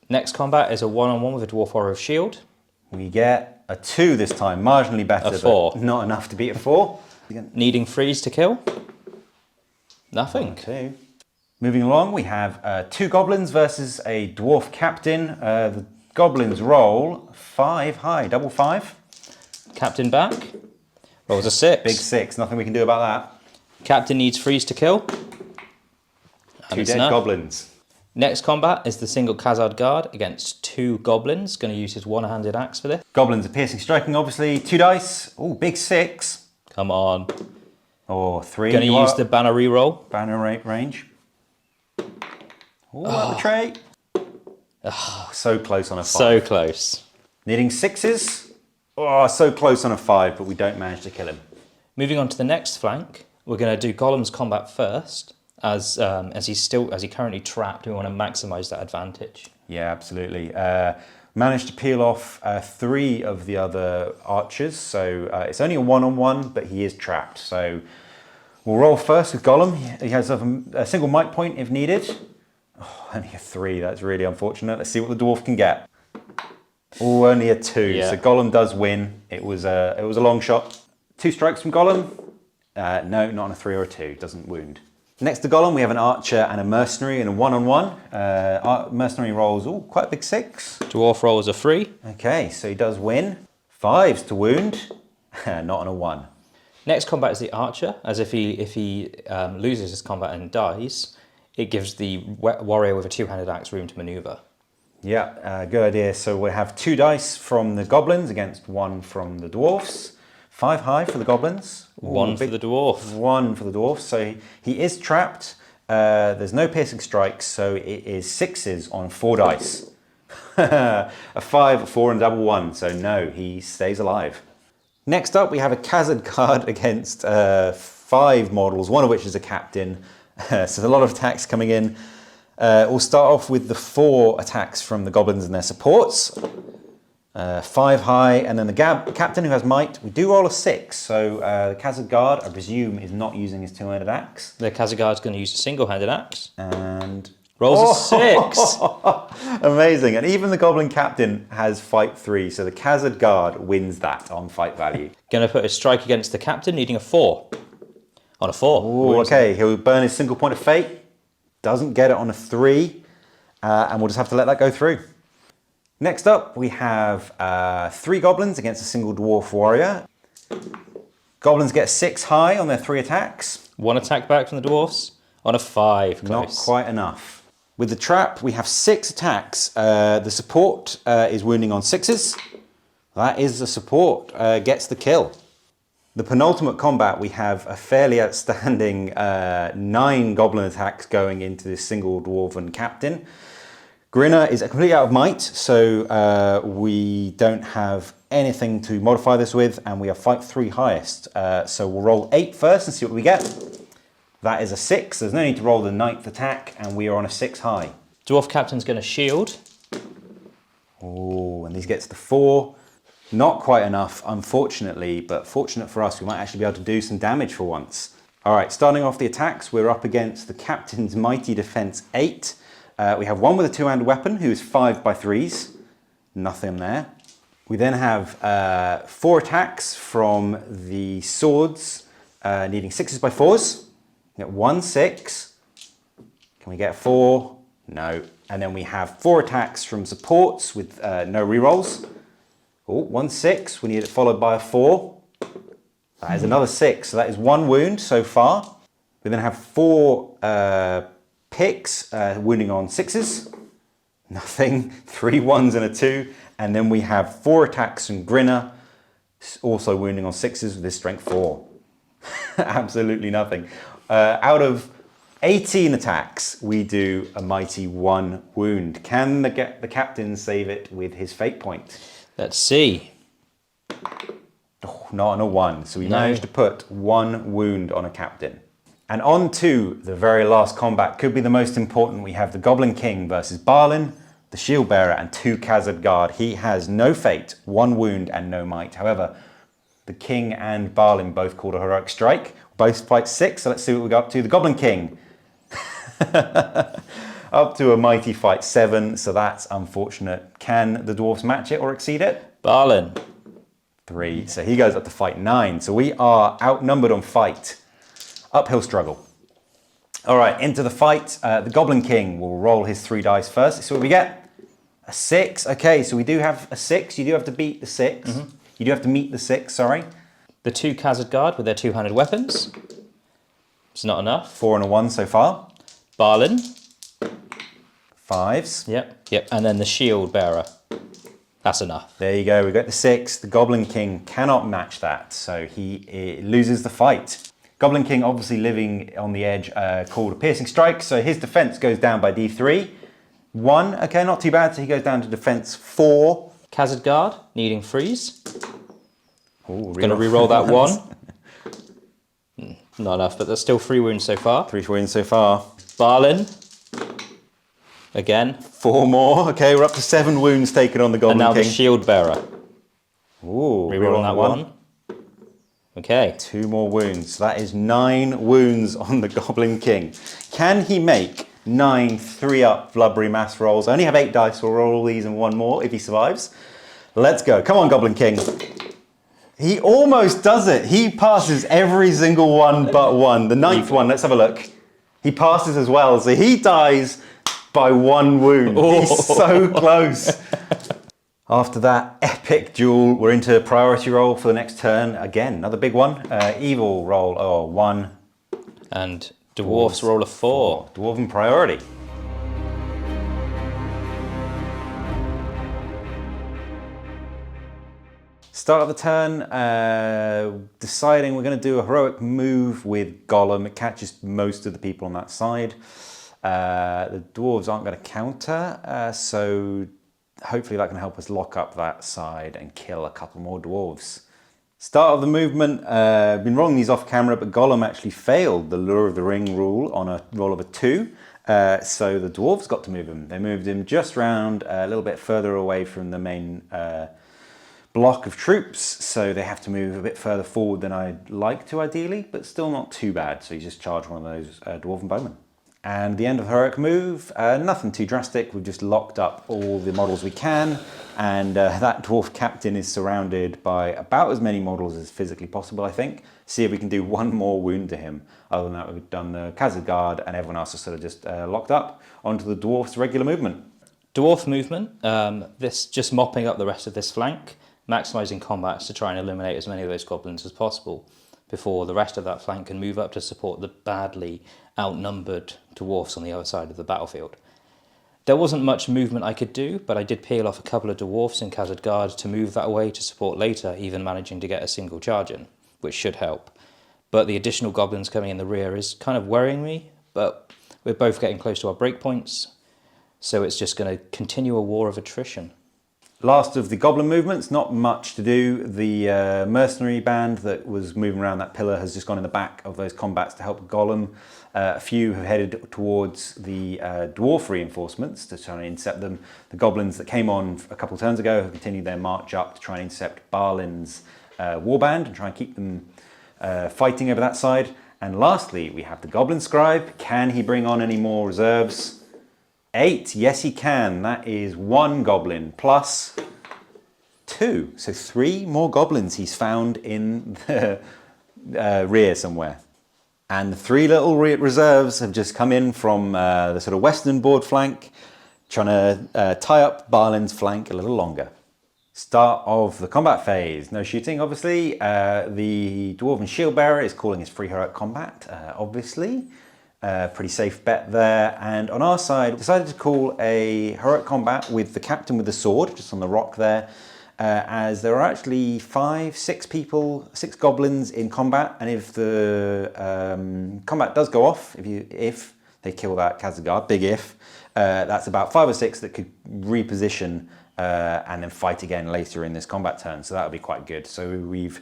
Next combat is a 1-on-1 with a dwarf warrior of shield. We get a 2 this time, marginally better, A 4. but not enough to beat a 4. Needing freeze to kill. Nothing. 2. Moving along, we have 2 goblins versus a dwarf captain. The goblins roll 5 high, double 5. Captain back. Rolls a 6. Big 6, nothing we can do about that. Captain needs freeze to kill. And 2 it's dead enough. goblins. Next combat is the single Khazad guard against 2 goblins. Going to use his 1-handed axe for this. Goblins are piercing, striking, obviously. 2 dice. Oh, big 6. Come on. Or 3. Going to use the banner reroll. banner range. Oh, the trait. Oh, so close on a 5. So close. Needing 6s. Oh, so close on a 5, but we don't manage to kill him. Moving on to the next flank, we're going to do Gollum's combat first, as he's currently trapped. We want to maximise that advantage. Yeah, absolutely. Managed to peel off 3 of the other archers, so it's only a 1-on-1, but he is trapped. So we'll roll first with Gollum. He has a single might point if needed. Oh, only a 3. That's really unfortunate. Let's see what the dwarf can get. Oh, only a 2. Yeah. So Gollum does win. It was a long shot. 2 strikes from Gollum. No, not on a 3 or a 2. Doesn't wound. Next to Golem, we have an archer and a mercenary in a one-on-one. Mercenary rolls, quite a big 6. Dwarf rolls a 3. Okay, so he does win. 5s to wound, not on a 1. Next combat is the archer, as if he loses his combat and dies, it gives the warrior with a two-handed axe room to maneuver. Yeah, good idea. So we have 2 dice from the goblins against 1 from the dwarfs. 5 high for the goblins. 1 for the dwarf. 1 for the dwarf. So he is trapped. There's no piercing strikes, so it is 6s on 4 dice. A 5, a 4, and a double 1. So no, he stays alive. Next up, we have a Khazad guard against 5 models, one of which is a captain. So there's a lot of attacks coming in. We'll start off with the 4 attacks from the goblins and their supports. 5 high, and then the captain who has might. We do roll a 6, so the Khazad guard, I presume, is not using his two-handed axe. The Khazad guard's going to use a single-handed axe. And rolls a 6. Amazing. And even the goblin captain has fight 3, so the Khazad guard wins that on fight value. Going to put a strike against the captain, needing a 4. On a 4. Ooh, okay, he'll burn his single point of fate. Doesn't get it on a 3, and we'll just have to let that go through. Next up, we have 3 goblins against a single dwarf warrior. Goblins get 6 high on their 3 attacks. 1 attack back from the dwarfs on a 5. Close. Not quite enough. With the trap, we have 6 attacks. The support is wounding on 6s. That is the support, gets the kill. The penultimate combat, we have a fairly outstanding 9 goblin attacks going into this single dwarven captain. Grinner is completely out of might, so we don't have anything to modify this with, and we have fight 3 highest. So we'll roll 8 first and see what we get. That is a 6. There's no need to roll the 9th attack, and we are on a 6 high. Dwarf captain's going to shield. Oh, and these gets the 4. Not quite enough, unfortunately, but fortunate for us, we might actually be able to do some damage for once. All right, starting off the attacks, we're up against the captain's mighty defense 8. We have 1 with a 2-handed weapon who is 5 by 3s. Nothing there. We then have 4 attacks from the swords, needing 6s by 4s. We get 1 6. Can we get 4? No. And then we have 4 attacks from supports with no rerolls. Oh, 1 6. We need it followed by a 4. That is another 6. So that is 1 wound so far. We then have 4 picks, wounding on 6s. Nothing. 3 1s and a 2. And then we have 4 attacks from Grinner, also wounding on 6s with his strength 4. Absolutely nothing. Out of 18 attacks, we do a mighty 1 wound. Can the captain save it with his fate point? Let's see. Oh, not on a 1. So we managed to put 1 wound on a captain. And on to the very last combat. Could be the most important. We have the Goblin King versus Balin, the shield bearer, and 2 Khazad guard. He has no fate, 1 wound, and no might. However, the King and Balin both called a heroic strike. Both fight 6, so let's see what we got up to. The Goblin King. Up to a mighty fight 7, so that's unfortunate. Can the dwarves match it or exceed it? Balin. 3, so he goes up to fight 9. So we are outnumbered on fight. Uphill struggle. All right, into the fight. The Goblin King will roll his 3 dice first. Let's see what we get. A 6. Okay, so we do have a 6. You do have to beat the 6. Mm-hmm. You do have to meet the 6, sorry. The 2 Khazad guard with their 2-handed weapons. It's not enough. 4 and a 1 so far. Balin. 5s. Yep. And then the shield bearer. That's enough. There you go. We got the 6. The Goblin King cannot match that, so he loses the fight. Goblin King obviously living on the edge, called a piercing strike, so his defense goes down by D3. 1, okay, not too bad, so he goes down to defense 4. Khazad guard needing freeze. Ooh, Going to re-roll that 1. Not enough, but there's still 3 wounds so far. 3 wounds so far. Balin. Again. 4 more. Okay, we're up to 7 wounds taken on the Goblin King. And now the shield bearer. Ooh, re-roll that 1. Okay. 2 more wounds. So that is 9 wounds on the Goblin King. Can he make 9 3-up blubbery mass rolls? I only have 8 dice, so we'll roll all these and 1 more if he survives. Let's go. Come on, Goblin King. He almost does it. He passes every single one but 1. The 9th one, let's have a look. He passes as well, so he dies by 1 wound. He's so close. After that epic duel, we're into priority roll for the next turn. Again, another big one. Evil roll 1. And dwarfs roll a 4. Dwarven priority. Start of the turn, deciding we're going to do a heroic move with Gollum. It catches most of the people on that side. The dwarves aren't going to counter, so hopefully that can help us lock up that side and kill a couple more dwarves. Start of the movement, I've been rolling these off camera, but Gollum actually failed the Lure of the Ring rule on a roll of a 2. So the dwarves got to move him. They moved him just round a little bit further away from the main block of troops. So they have to move a bit further forward than I'd like to ideally, but still not too bad. So you just charge one of those dwarven bowmen. And the end of the heroic move, nothing too drastic. We've just locked up all the models we can, and that dwarf captain is surrounded by about as many models as physically possible, I think. See if we can do 1 more wound to him. Other than that, we've done the Khazad Guard, and everyone else is sort of just locked up onto the dwarf's regular movement. Dwarf movement, this just mopping up the rest of this flank, maximising combats to try and eliminate as many of those goblins as possible before the rest of that flank can move up to support the badly outnumbered dwarfs on the other side of the battlefield. There wasn't much movement I could do, but I did peel off a couple of dwarfs in Khazad Guard to move that away to support later, even managing to get a single charge in, which should help. But the additional goblins coming in the rear is kind of worrying me, but we're both getting close to our breakpoints, so it's just going to continue a war of attrition. Last of the goblin movements, not much to do. The mercenary band that was moving around that pillar has just gone in the back of those combats to help Gollum. A few have headed towards the dwarf reinforcements to try and intercept them. The goblins that came on a couple of turns ago have continued their march up to try and intercept Balin's warband and try and keep them fighting over that side. And lastly, we have the goblin scribe. Can he bring on any more reserves? 8, yes he can. That is 1 goblin plus 2. So 3 more goblins he's found in the rear somewhere. And the 3 little reserves have just come in from the sort of western board flank, trying to tie up Balin's flank a little longer. Start of the combat phase. No shooting, obviously. The Dwarven Shield Bearer is calling his free heroic combat, obviously. Pretty safe bet there. And on our side, decided to call a heroic combat with the captain with the sword, just on the rock there, as there are actually 6 6 goblins in combat. And if the combat does go off, if they kill that Khazad Guard, big if, that's about 5 or 6 that could reposition and then fight again later in this combat turn. So that would be quite good. So we've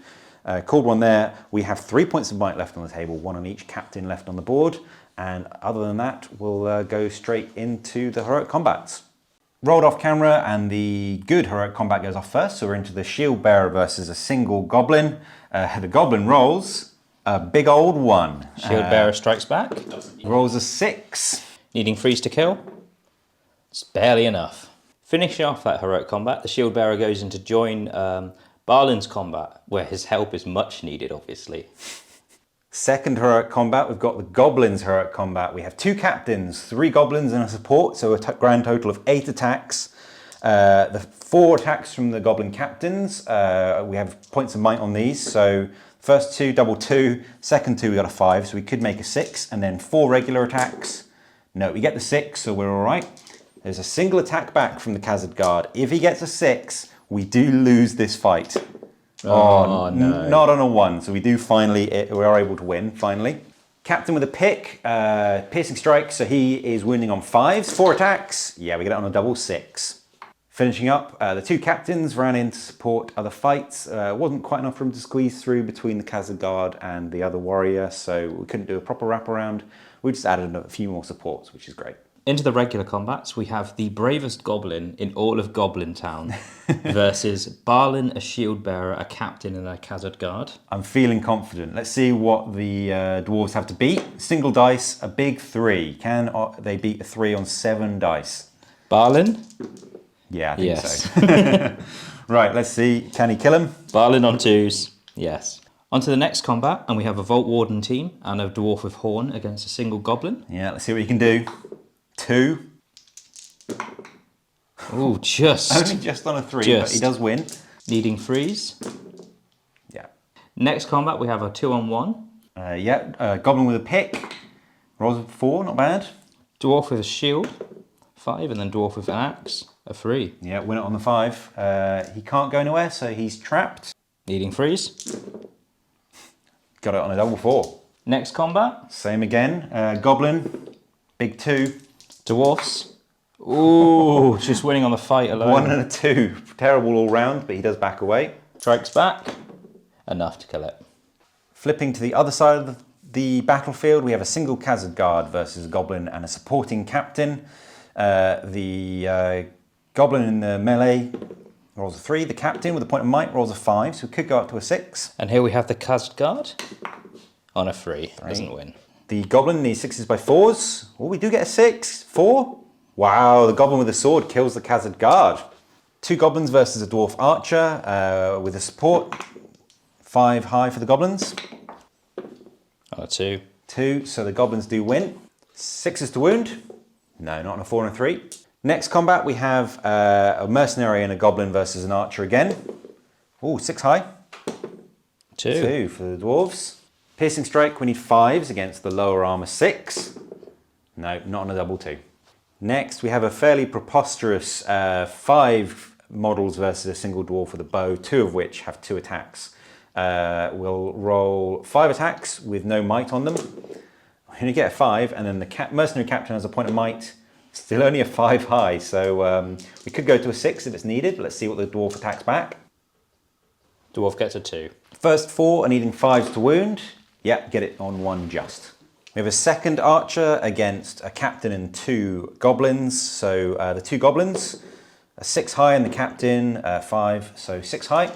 called one there. We have 3 points of might left on the table, 1 on each captain left on the board. And other than that, we'll go straight into the heroic combats. Rolled off camera, and the good heroic combat goes off first. So we're into the shield bearer versus a single goblin. The goblin rolls a big old 1. Shield bearer strikes back. Rolls a 6. Needing freeze to kill. It's barely enough. Finishing off that heroic combat, the shield bearer goes in to join Balin's combat, where his help is much needed, obviously. Second heroic combat, we've got the goblins heroic combat. We have 2 captains, 3 goblins and a support, so a grand total of 8 attacks. The 4 attacks from the goblin captains, we have points of might on these, so first 2 double 2, second 2 we got a 5, so we could make a 6, and then 4 regular attacks. No, we get the 6, so we're all right. There's a single attack back from the Khazad Guard. If he gets a 6, we do lose this fight. Oh no. Not on a 1, so we are able to win, finally. Captain with a pick, piercing strike, so he is wounding on 5s, 4 attacks. Yeah, we get it on a double 6. Finishing up, the 2 captains ran in to support other fights. Wasn't quite enough for him to squeeze through between the Khazad Guard and the other warrior, so we couldn't do a proper wraparound. We just added a few more supports, which is great. Into the regular combats, we have the bravest goblin in all of Goblin Town versus Balin, a shield bearer, a captain, and a Khazad Guard. I'm feeling confident. Let's see what the dwarves have to beat. Single dice, a big 3. Can they beat a 3 on 7 dice? Balin? Yeah, I think Yes. so. Right, let's see. Can he kill him? Balin on 2s. Yes. On to the next combat, and we have a Vault Warden team and a Dwarf with Horn against a single Goblin. Yeah, let's see what you can do. 2. Ooh, just. Only just on a 3, but he does win. Needing freeze. Yeah. Next combat, we have a 2-on-1. Goblin with a pick. Rolls a 4, not bad. Dwarf with a shield, 5, and then Dwarf with an axe, a 3. Yeah, win it on the 5. He can't go anywhere, so he's trapped. Needing freeze. Got it on a double 4. Next combat. Same again. Goblin, big 2. Dwarfs. Ooh, just winning on the fight alone. 1 and a 2. Terrible all round, but he does back away. Strikes back. Enough to kill it. Flipping to the other side of the battlefield, we have a single Khazad Guard versus a Goblin and a supporting captain. The Goblin in the melee rolls a 3. The captain with a point of might rolls a 5, so it could go up to a 6. And here we have the Khazad Guard on a 3. Doesn't win. The Goblin needs 6s by 4s. Oh, we do get a 6. 4. Wow, the Goblin with a sword kills the Khazad Guard. 2 Goblins versus a Dwarf Archer with a support. 5 high for the Goblins. On a 2. 2, so the Goblins do win. 6s to wound. No, not on a 4 and a 3. Next combat, we have a Mercenary and a Goblin versus an Archer again. Oh, 6 high. 2. 2 for the Dwarves. Piercing Strike, we need 5s against the lower armor 6. No, not on a double 2. Next, we have a fairly preposterous 5 models versus a single Dwarf with a bow, 2 of which have 2 attacks. We'll roll 5 attacks with no might on them. We only get a 5, and then the Mercenary Captain has a point of might. Still only a 5 high, so we could go to a 6 if it's needed. Let's see what the Dwarf attacks back. Dwarf gets a 2. First 4 are needing 5s to wound. Yeah, get it on 1 just. We have a second Archer against a Captain and 2 Goblins. So the 2 Goblins, a 6 high and the Captain 5, so 6 high.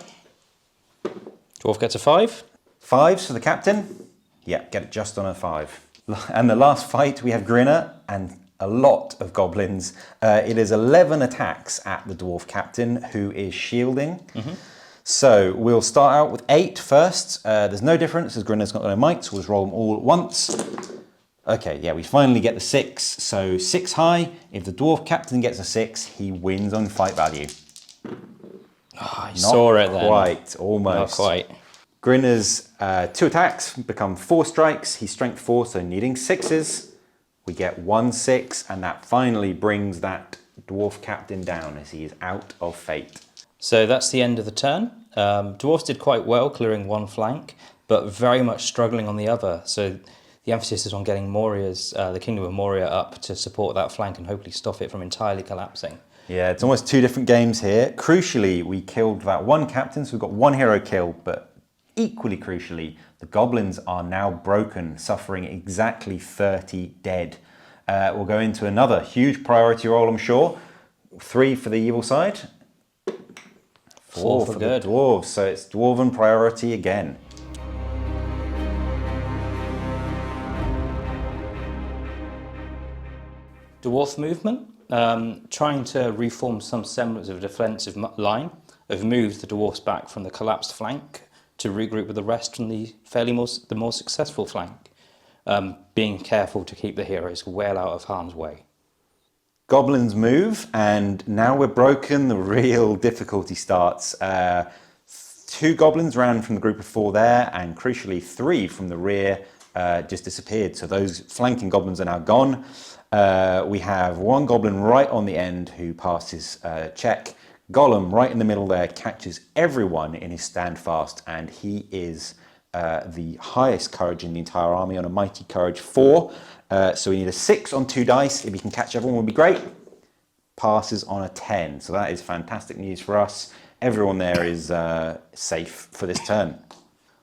Dwarf gets a 5. 5s for the Captain. Yeah, get it just on a 5. And the last fight, we have Grinner and a lot of Goblins. It is 11 attacks at the Dwarf Captain, who is shielding. So we'll start out with 8 first. There's no difference as Grinner's got no might, so we'll just roll them all at once. Okay, yeah, we finally get the 6. So 6 high. If the Dwarf Captain gets a 6, he wins on fight value. Oh, I saw it then. Quite, almost. Not quite. Grinner's 2 attacks become 4 strikes. He's strength 4, so needing 6s. We get 1 6, and that finally brings that Dwarf Captain down as he is out of fate. So that's the end of the turn. Dwarfs did quite well clearing one flank, but very much struggling on the other. So the emphasis is on getting Moria's, the Kingdom of Moria up to support that flank and hopefully stop it from entirely collapsing. Yeah, it's almost 2 different games here. Crucially, we killed that 1 captain, so we've got 1 hero killed, but equally crucially, the Goblins are now broken, suffering exactly 30 dead. We'll go into another huge priority roll, I'm sure. 3 for the evil side. 4 for good. the Dwarves, so it's Dwarven priority again. Dwarf movement, trying to reform some semblance of a defensive line, have moved the Dwarfs back from the collapsed flank to regroup with the rest from the the more successful flank, being careful to keep the heroes well out of harm's way. Goblins move, and now we're broken, the real difficulty starts. 2 Goblins ran from the group of 4 there, and crucially 3 from the rear just disappeared. So those flanking Goblins are now gone. We have 1 Goblin right on the end who passed his check. Gollum right in the middle there catches everyone in his stand fast, and he is the highest courage in the entire army on a mighty courage 4. So we need a 6 on 2 dice. If he can catch everyone would be great. Passes on a 10. So that is fantastic news for us. Everyone there is safe for this turn.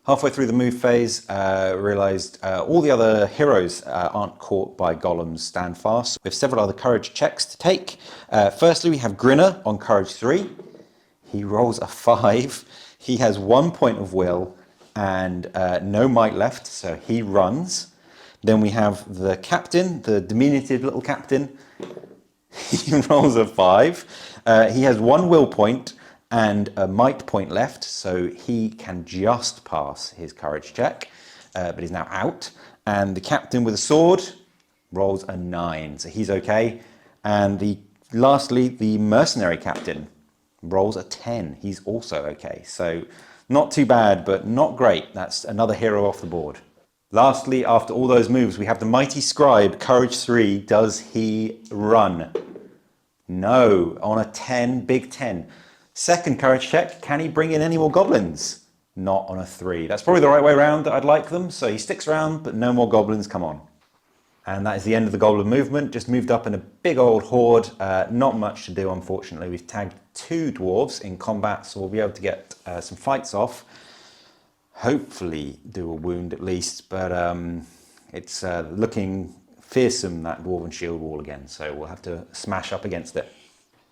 Halfway through the move phase, realised all the other heroes aren't caught by Gollum's stand fast. We have several other courage checks to take. Firstly, we have Grinner on courage 3. He rolls a 5. He has 1 point of will and no might left, so he runs. Then we have the captain, the diminutive little captain. He rolls a 5. He has 1 will point and a might point left, so he can just pass his courage check, but he's now out. And the captain with a sword rolls a 9, so he's okay. And lastly, the mercenary captain rolls a 10. He's also okay. So not too bad, but not great. That's another hero off the board. Lastly, after all those moves, we have the mighty scribe, courage 3. Does he run? No, on a 10, big 10. Second courage check, can he bring in any more goblins? Not on a 3. That's probably the right way around that I'd like them. So he sticks around, but no more goblins come on. And that is the end of the goblin movement. Just moved up in a big old horde. Not much to do, unfortunately. We've tagged 2 dwarves in combat, so we'll be able to get some fights off. Hopefully do a wound at least, but it's looking fearsome, that dwarven shield wall again, so we'll have to smash up against it.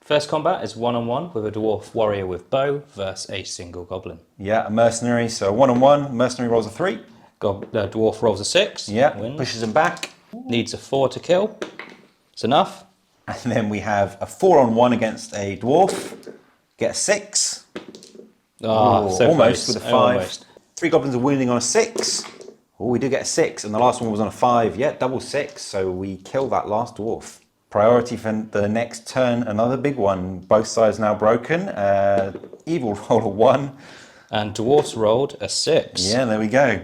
First combat is 1-on-1 with a dwarf warrior with bow versus a single goblin. Yeah, a mercenary, so 1-on-1, mercenary rolls a 3. Dwarf rolls a 6. Yeah, wins. pushes him back. Needs a 4 to kill. It's enough. And then we have a 4-on-1 against a dwarf. Get a 6. Oh, so almost close. with a 5. Almost. 3 goblins are wounding on a 6. Oh, we do get a 6, and the last one was on a 5. Yeah, double 6, so we kill that last dwarf. Priority for the next turn, another big one. Both sides now broken. Evil roll a 1. And dwarfs rolled a 6. Yeah, there we go.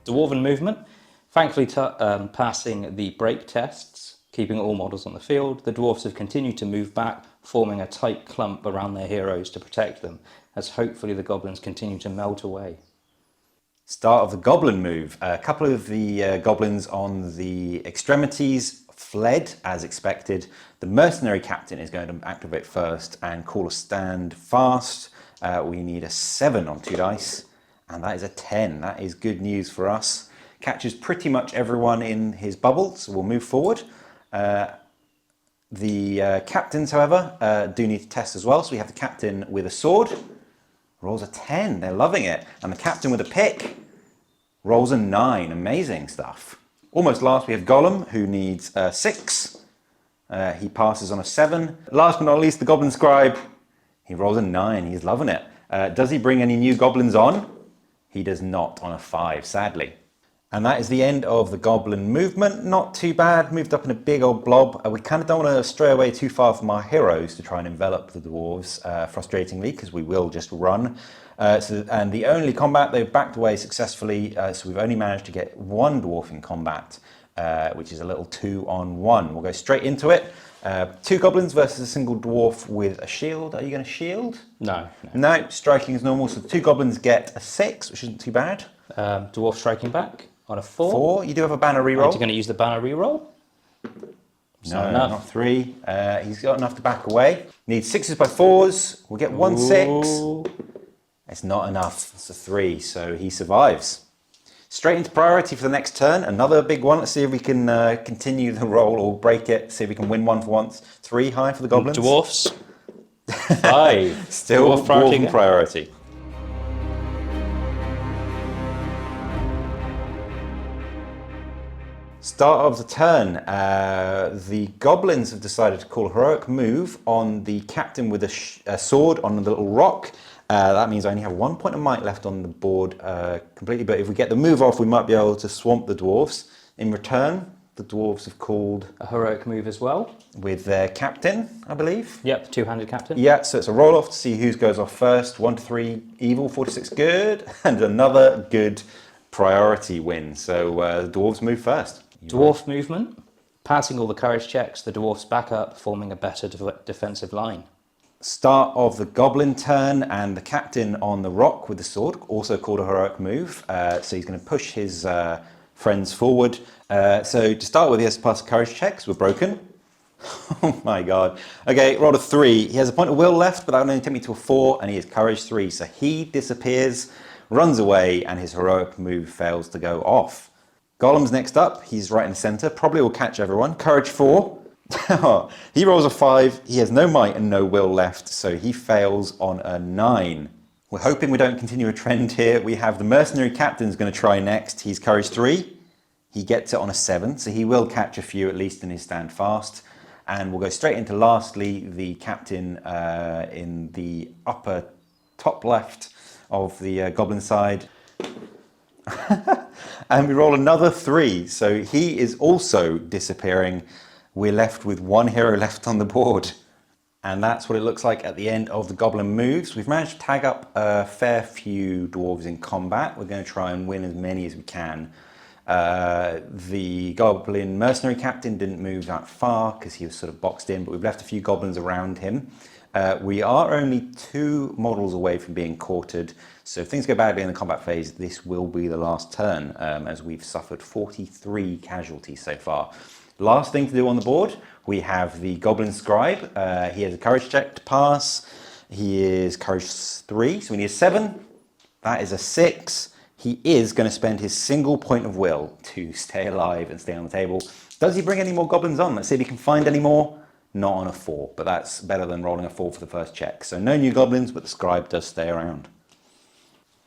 Dwarven movement. Thankfully, passing the break tests, keeping all models on the field, the dwarfs have continued to move back, forming a tight clump around their heroes to protect them, as hopefully the goblins continue to melt away. Start of the goblin move. A couple of the goblins on the extremities fled as expected. The mercenary captain is going to activate first and call a stand fast. We need a 7 on 2 dice, and that is a 10. That is good news for us. Catches pretty much everyone in his bubble, so we'll move forward. The captains, however, do need to test as well. So we have the captain with a sword, rolls a 10. They're loving it. And the captain with a pick rolls a 9. Amazing stuff. Almost last, we have Gollum, who needs a 6. He passes on a 7. Last but not least, the goblin scribe. He rolls a 9. He's loving it. Does he bring any new goblins on? He does not, on a 5, sadly. And that is the end of the goblin movement. Not too bad, moved up in a big old blob. We kind of don't want to stray away too far from our heroes to try and envelop the dwarves, frustratingly, because we will just run. And the only combat, they've backed away successfully, so we've only managed to get 1 dwarf in combat, which is a little 2-on-1. We'll go straight into it. 2 goblins versus a single dwarf with a shield. Are you going to shield? No. No, striking is normal, so 2 goblins get a 6, which isn't too bad. Dwarf striking back on a 4. 4, you do have a banner reroll. Are you going to use the banner reroll? No, not 3. He's got enough to back away. Needs 6s by 4s. We'll get 1 6. It's not enough. It's a 3, so he survives. Straight into priority for the next turn. Another big one. Let's see if we can continue the roll or break it. See if we can win one for once. 3 high for the goblins. Dwarfs. 5. Still dwarf priority. Start of the turn, the goblins have decided to call a heroic move on the captain with a sword on the little rock. That means I only have 1 point of might left on the board completely, but if we get the move off, we might be able to swamp the dwarves. In return, the dwarves have called A heroic move as well. With their captain, I believe. Yep, 2-handed captain. Yeah, so it's a roll off to see who goes off first. 1 to 3 evil, 4 to 6 good, and another good priority win. So the dwarves move first. Dwarf movement. Passing all the courage checks, the dwarfs back up, forming a better defensive line. Start of the goblin turn, and the captain on the rock with the sword, also called a heroic move. So he's going to push his friends forward. So to start with, he has to pass courage checks. We're broken. Oh my god. Okay, rolled a 3. He has a point of will left, but that will only take me to a 4, and he is courage 3. So he disappears, runs away, and his heroic move fails to go off. Gollum's next up. He's right in the centre. Probably will catch everyone. Courage 4. He rolls a 5. He has no might and no will left, so he fails on a 9. We're hoping we don't continue a trend here. We have the mercenary captain's going to try next. He's courage 3. He gets it on a 7, so he will catch a few at least in his stand fast. And we'll go straight into lastly the captain in the upper top left of the goblin side. And we roll another 3, so he is also disappearing. We're left with 1 hero left on the board. And that's what it looks like at the end of the goblin moves. We've managed to tag up a fair few dwarves in combat. We're going to try and win as many as we can. The goblin mercenary captain didn't move that far because he was sort of boxed in, but we've left a few goblins around him. We are only 2 models away from being quartered, so if things go badly in the combat phase, this will be the last turn, as we've suffered 43 casualties so far. Last thing to do on the board, we have the Goblin Scribe. He has a courage check to pass. He is courage 3, so we need a 7. That is a 6. He is going to spend his single point of will to stay alive and stay on the table. Does he bring any more goblins on? Let's see if he can find any more. Not on a 4, but that's better than rolling a 4 for the first check. So no new goblins, but the Scribe does stay around.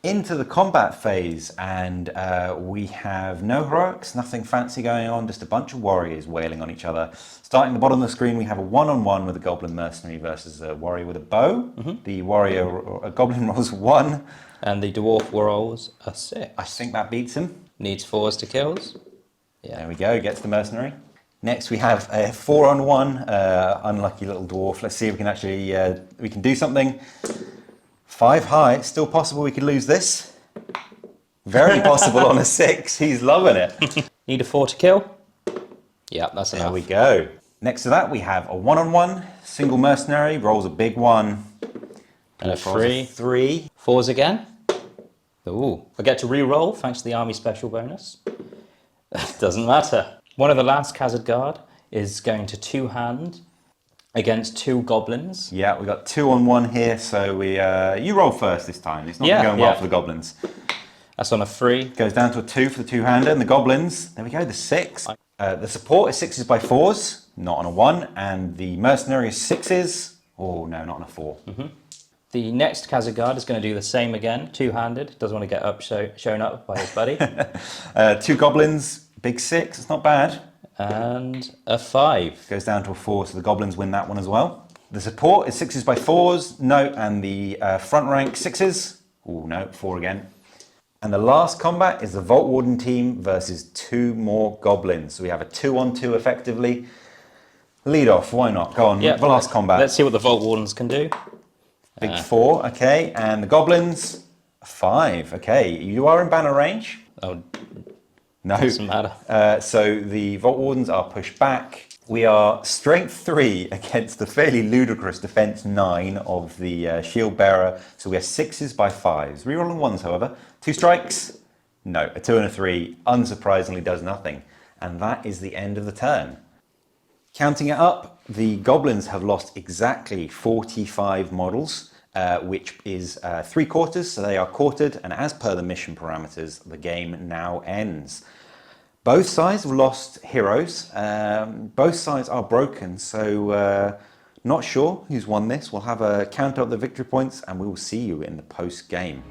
Into the combat phase, and we have no heroics, nothing fancy going on, just a bunch of warriors wailing on each other. Starting at the bottom of the screen, we have a 1-on-1 with a goblin mercenary versus a warrior with a bow. The goblin rolls 1. And the dwarf rolls a 6. I think that beats him. Needs 4s to kills. Yeah. There we go, gets the mercenary. Next we have a 4-on-1, unlucky little dwarf. Let's see if we can actually, we can do something. 5 high, it's still possible we could lose this. Very possible on a 6, he's loving it. Need a 4 to kill? Yeah, that's enough. There we go. Next to that we have a 1-on-1, single mercenary, rolls a big 1. And a Dwarf rolls 3. 3. 4s again. Ooh, I get to re-roll thanks to the army special bonus. Doesn't matter. One of the last Khazad Guard is going to 2-hand against 2 goblins. Yeah, we got 2-on-1 here, so we you roll first this time. It's not going well for the goblins. That's on a 3. Goes down to a 2 for the 2-hander, and the goblins, there we go, the 6. The support is 6s by 4s, not on a 1, and the mercenary is 6s. Oh no, not on a 4. The next Khazad Guard is going to do the same again, 2-handed. Doesn't want to get up shown up by his buddy. 2 goblins, big 6, it's not bad. And a 5. Goes down to a 4, so the goblins win that one as well. The support is 6s by 4s, no, and the front rank 6s. Oh no, 4 again. And the last combat is the Vault Warden team versus 2 more goblins. So we have a 2-on-2 effectively. Lead off, why not? Go on, the last combat. Let's see what the Vault Wardens can do. Big 4, okay, and the goblins, 5, okay. You are in banner range. Oh, no. doesn't matter. So the Vault Wardens are pushed back. We are strength 3 against the fairly ludicrous defense 9 of the shield bearer. So we are 6s by 5s. Rerolling 1s, however. 2 strikes, no. A 2 and a 3, unsurprisingly does nothing. And that is the end of the turn. Counting it up, the goblins have lost exactly 45 models, which is 3/4, so they are quartered, and as per the mission parameters, the game now ends. Both sides have lost heroes, both sides are broken, so not sure who's won this. We'll have a count of the victory points, and we will see you in the post-game.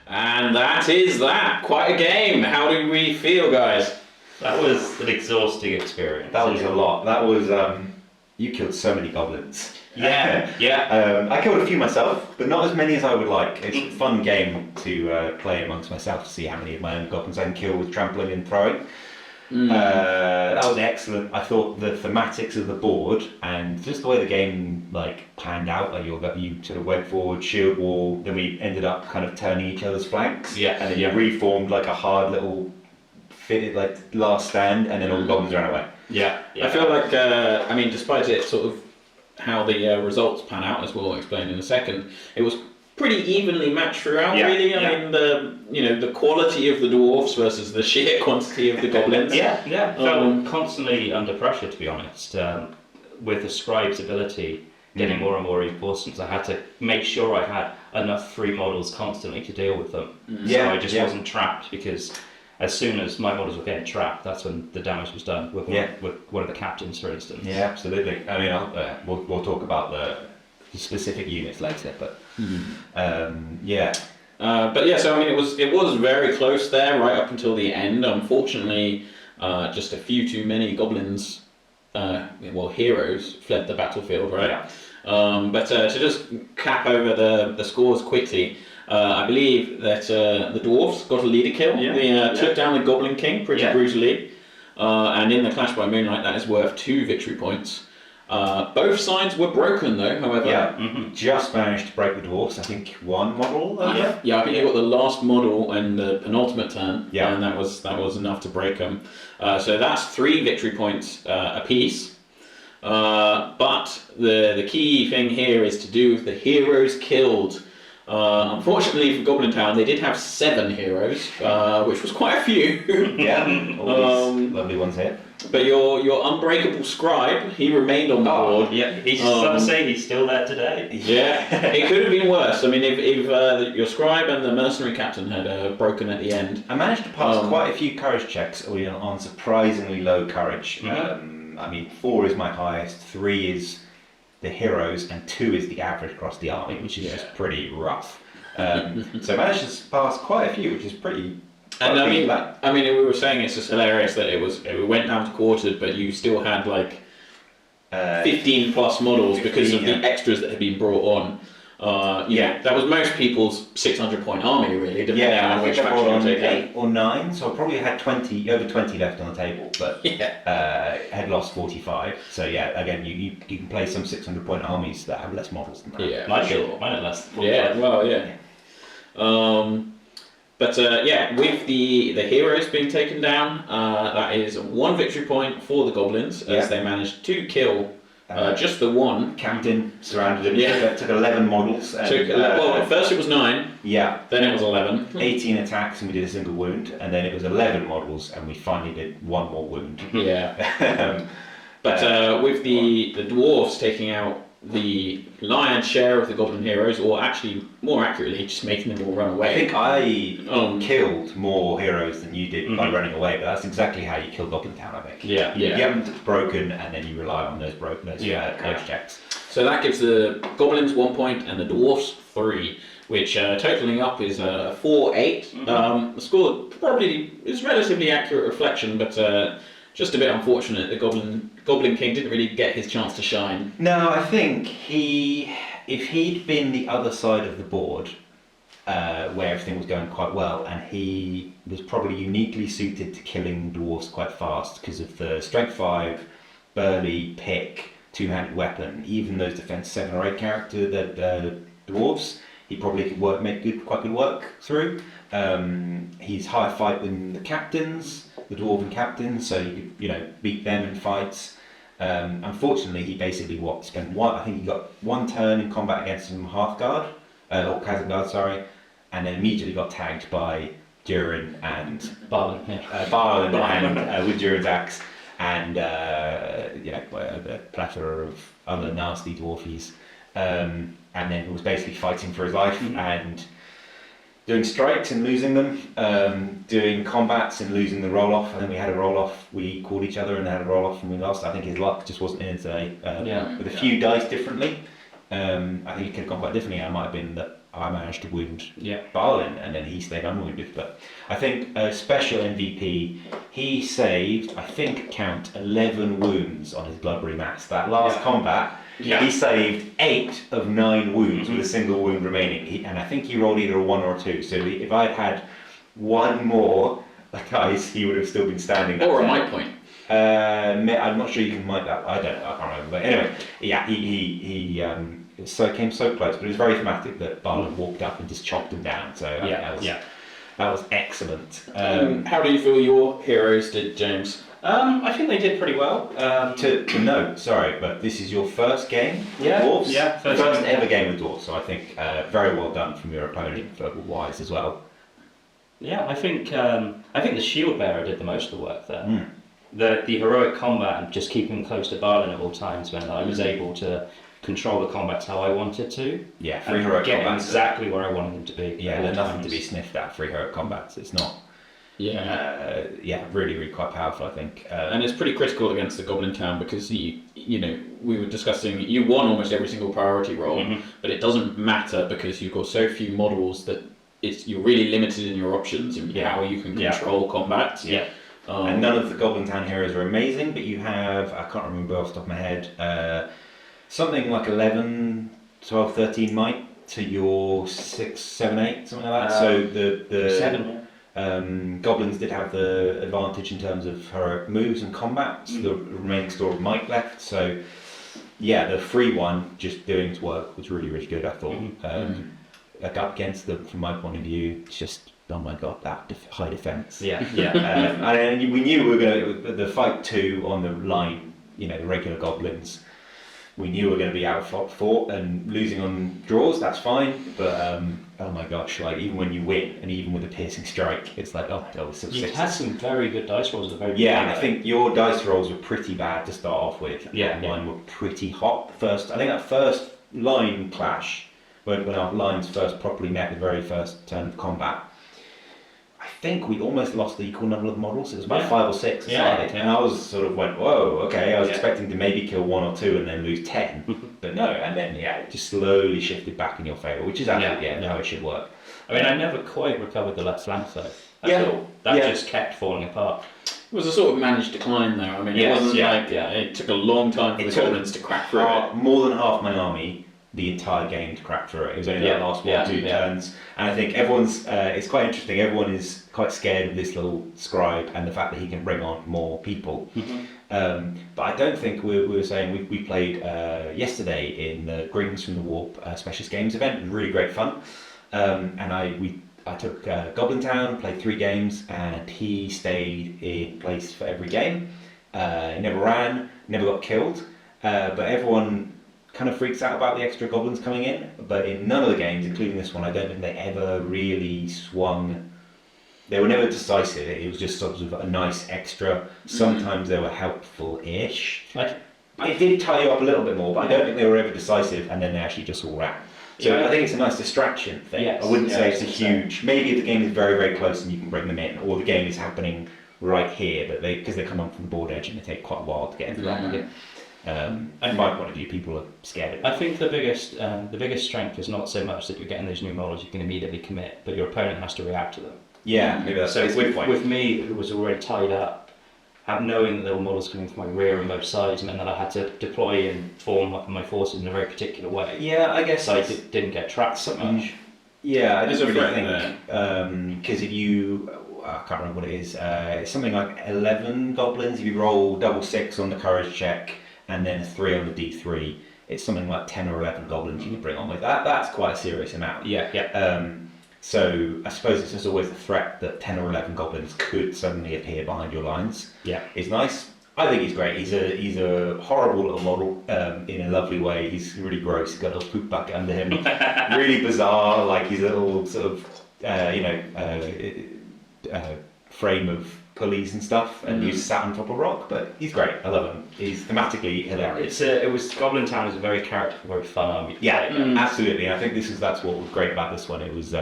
And that is that. Quite a game. How do we feel, guys? That was an exhausting experience. That was a lot. That was, you killed so many goblins. Yeah. I killed a few myself, but not as many as I would like. It's a fun game to play amongst myself to see how many of my own goblins I can kill with trampling and throwing. That was excellent. I thought the thematics of the board and just the way the game panned out, you sort of went forward, shield wall, then we ended up kind of turning each other's flanks. Yeah. And then you reformed like a hard little fitted last stand, and then all the goblins ran away. Yeah. I feel like despite it sort of how the results pan out, as we'll explain in a second, it was pretty evenly matched throughout. Really. I mean, the quality of the dwarfs versus the sheer quantity of the goblins. Felt constantly under pressure, to be honest. With the scribe's ability getting more and more reinforcements, I had to make sure I had enough 3 models constantly to deal with them. So I just wasn't trapped, because as soon as my models were getting trapped, that's when the damage was done with one of the captains, for instance. Yeah, absolutely. I mean, we'll talk about specific units later. But But yeah, so I mean, it was very close there right up until the end. Unfortunately, just a few too many goblins, heroes, fled the battlefield. Right. Yeah. But to just cap over the scores quickly, I believe that the dwarves got a leader kill. Yeah. They took down the Goblin King pretty brutally, and in the Clash by Moonlight, that is worth 2 victory points. Both sides were broken though, however. Just managed to break the dwarfs. I think 1 model. I think you got the last model and the penultimate turn, Yeah. and that was enough to break them. So that's 3 victory points apiece. But the key thing here is to do with the heroes killed. Unfortunately for Goblin Town, they did have 7 heroes, which was quite a few. All these lovely ones here. But your unbreakable scribe, he remained on the board. Yeah, some say he's still there today. Yeah, it could have been worse. I mean, if your scribe and the mercenary captain had broken at the end. I managed to pass quite a few courage checks on surprisingly low courage. I mean, 4 is my highest, 3 is the heroes, and 2 is the average across the army, which is just pretty rough. So I managed to pass quite a few, which is pretty. And I mean, we were saying it's just hilarious that it went down to quartered, but you still had like 15 plus models because of the extras that had been brought on. That was most people's 600-point army, really, depending on which faction you were taking. 8 or 9, so I probably had over 20 left on the table, but had lost 45. So yeah, again, you can play some 600-point armies that have less models than that. Yeah, Mine had less than 45. But with the heroes being taken down, that is 1 victory point for the goblins as they managed to kill just the one. Captain surrounded him. Took 11 models. And, at first it was 9. Yeah. Then it was 11. 18 attacks and we did a single wound, and then it was 11 models and we finally did 1 more wound. Yeah. But with the dwarves taking out the lion's share of the goblin heroes, or actually more accurately just making them all run away. I think I killed more heroes than you did by running away, but that's exactly how you kill Goblin Town, I think. Yeah. You get them broken and then you rely on those courage checks. So that gives the goblins 1 point and the dwarfs 3, which totaling up is 4-8. The score probably is relatively accurate reflection, but just a bit unfortunate. The Goblin King didn't really get his chance to shine. No, I think if he'd been the other side of the board, where everything was going quite well, and he was probably uniquely suited to killing dwarves quite fast because of the strength 5, burly, pick, 2-handed weapon, even those defense 7 or 8 character the dwarves, he probably could make quite good work through. He's higher fight than the captains, the dwarven captains, so you could beat them in fights. Unfortunately, he basically spent one. I think he got 1 turn in combat against some Hearthguard, or Khazad, sorry, and then immediately got tagged by Durin and Balin. Balin and with Durin's axe, and a plethora of other nasty dwarfies, and then was basically fighting for his life and doing strikes and losing them, doing combats and losing the roll-off, and then we had a roll-off, we called each other and had a roll-off and we lost. I think his luck just wasn't in today. With a few dice differently, I think it could have gone quite differently. I might have been that I managed to wound Balin and then he stayed unwounded, but I think special MVP, he saved, I think count 11 wounds on his blubbery mass. That last combat, he saved 8 of 9 wounds with a single wound remaining, and I think he rolled either a 1 or a 2, so if I'd had 1 more dice, he would have still been standing. Or a might point. I'm not sure you can might that. I can't remember. But anyway, he came so close, but it was very thematic that Balin walked up and just chopped him down. So that was excellent. How do you feel your heroes did, James? I think they did pretty well. To note, sorry, but this is your first game with dwarves? Yeah, first ever game with dwarves, so I think very well done from your opponent, verbal-wise as well. Yeah, I think the shield bearer did the most of the work there. The heroic combat and just keeping close to Balin at all times meant that I was able to control the combats how I wanted to. Yeah, free heroic get combats exactly where I wanted them to be. Yeah, there's nothing to be sniffed at. Free heroic combats. It's not. Really quite powerful, I think. And it's pretty critical against the Goblin Town because we were discussing you won almost every single priority roll, but it doesn't matter because you've got so few models that you're really limited in your options and how you can control combat. Yeah. And none of the Goblin Town heroes are amazing, but you have, I can't remember off the top of my head, something like 11, 12, 13 might to your 6, 7, 8, something like that. So the 7. Goblins did have the advantage in terms of heroic moves and combat, so the remaining store of might left. So the free one just doing its work was really, really good, I thought. Up against them, from my point of view, it's just, oh my god, that high defense. And we knew we were going to, the fight 2 on the line, the regular goblins, we knew we were going to be outfought and losing on draws, that's fine, but oh my gosh, like even when you win and even with a piercing strike, it's like, you had some very good dice rolls at the very beginning. I think your dice rolls were pretty bad to start off with. Mine were pretty hot. I think that first line clash, when our lines first properly met the very first turn of combat, I think we almost lost the equal number of models. It was about 5 or 6 aside. And I was sort of went, whoa, okay, I was expecting to maybe kill 1 or 2 and then lose 10. But no, and then it just slowly shifted back in your favour, which is actually how it should work. I mean, I never quite recovered the last flank though. That just kept falling apart. It was a sort of managed decline though. I mean, it wasn't it took a long time for the Goblins to crack through it. More than half my army the entire game to crack through it. It was only that last 1 or 2 turns, and I think everyone's. It's quite interesting. Everyone is quite scared of this little scribe and the fact that he can bring on more people. But I don't think we were saying we played yesterday in the Greetings from the Warp Specialist Games event. It was really great fun, and I took Goblin Town, played 3 games, and he stayed in place for every game. He never ran, never got killed, but everyone kind of freaks out about the extra goblins coming in, but in none of the games, including this one, I don't think they ever really swung. They were never decisive. It was just sort of a nice extra. Sometimes they were helpful-ish. It did tie you up a little bit more, but I don't think they were ever decisive, and then they actually just all ran. So I think it's a nice distraction thing. Yes. I wouldn't say it's a huge. Maybe if the game is very, very close and you can bring them in, or the game is happening right here, but because they come up from the board edge and they take quite a while to get into that again. And from my point of view, people are scared of it. I think the biggest strength is not so much that you're getting those new models you can immediately commit, but your opponent has to react to them. Yeah, maybe that's a good point. With me, it was already tied up. Knowing that there were models coming from my rear and both sides meant that I had to deploy and form my forces in a very particular way. Yeah, I guess so I didn't get trapped so much. Yeah, I just really think because if you, I can't remember what it is. It's something like 11 goblins. If you roll double 6 on the courage check and then a 3 on the D3, it's something like 10 or 11 goblins you can bring on with that. That's quite a serious amount. So I suppose it's just always the threat that 10 or 11 goblins could suddenly appear behind your lines. It's nice. I think he's great. He's a horrible little model in a lovely way. He's really gross. He's got a little poop bucket under him. Really bizarre. Like he's a little sort of frame of pulleys and stuff, and he's sat on top of rock. But he's great. I love him. He's thematically hilarious. Goblin Town is a very characterful, very fun army. Absolutely. I think that's what was great about this one. It was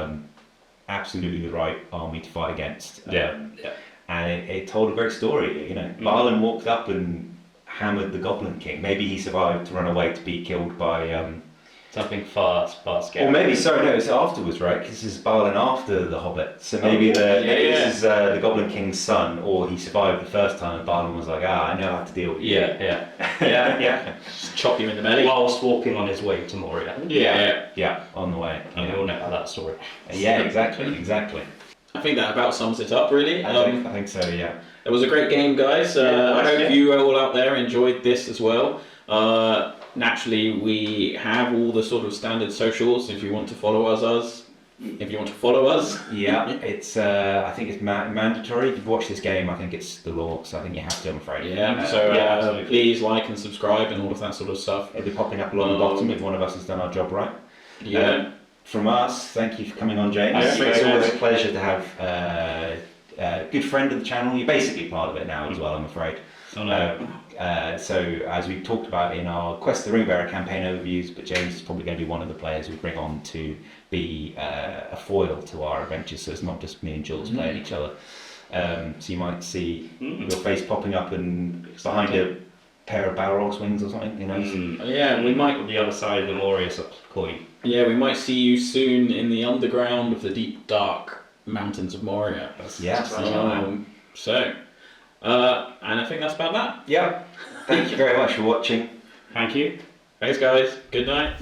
absolutely the right army to fight against. And it told a great story. Balin walked up and hammered the Goblin King. Maybe he survived to run away to be killed by something far scary. Or maybe it's afterwards, right? Because this is Balin after the Hobbit. So maybe this is the Goblin King's son, or he survived the first time, and Balin was like, I know how to deal with you. Just chop him in the belly whilst walking on his way to Moria. On the way. And we all know that story. Exactly. I think that about sums it up, really. I think so, yeah. It was a great game, guys. I hope you all out there enjoyed this as well. Naturally, we have all the sort of standard socials if you want to follow us. It's I think it's mandatory. If you've watched this game, I think it's the law, so I think you have to, I'm afraid. Please like and subscribe and all of that sort of stuff. It'll be popping up along the bottom if one of us has done our job right. From us, thank you for coming on, James. It's always a pleasure to have a good friend of the channel. You're basically part of it now as well, I'm afraid. So as we've talked about in our Quest of the Ringbearer campaign overviews, but James is probably going to be one of the players we bring on to be a foil to our adventures, so it's not just me and Jules playing each other. So you might see your face popping up and behind a pair of Balrog's wings or something, you know. Yeah, and we might. On the other side of the Moria coin. Yeah, we might see you soon in the underground of the deep, dark mountains of Moria. And I think that's about that. Yeah. Thank you very much for watching. Thank you. Thanks, guys. Good night.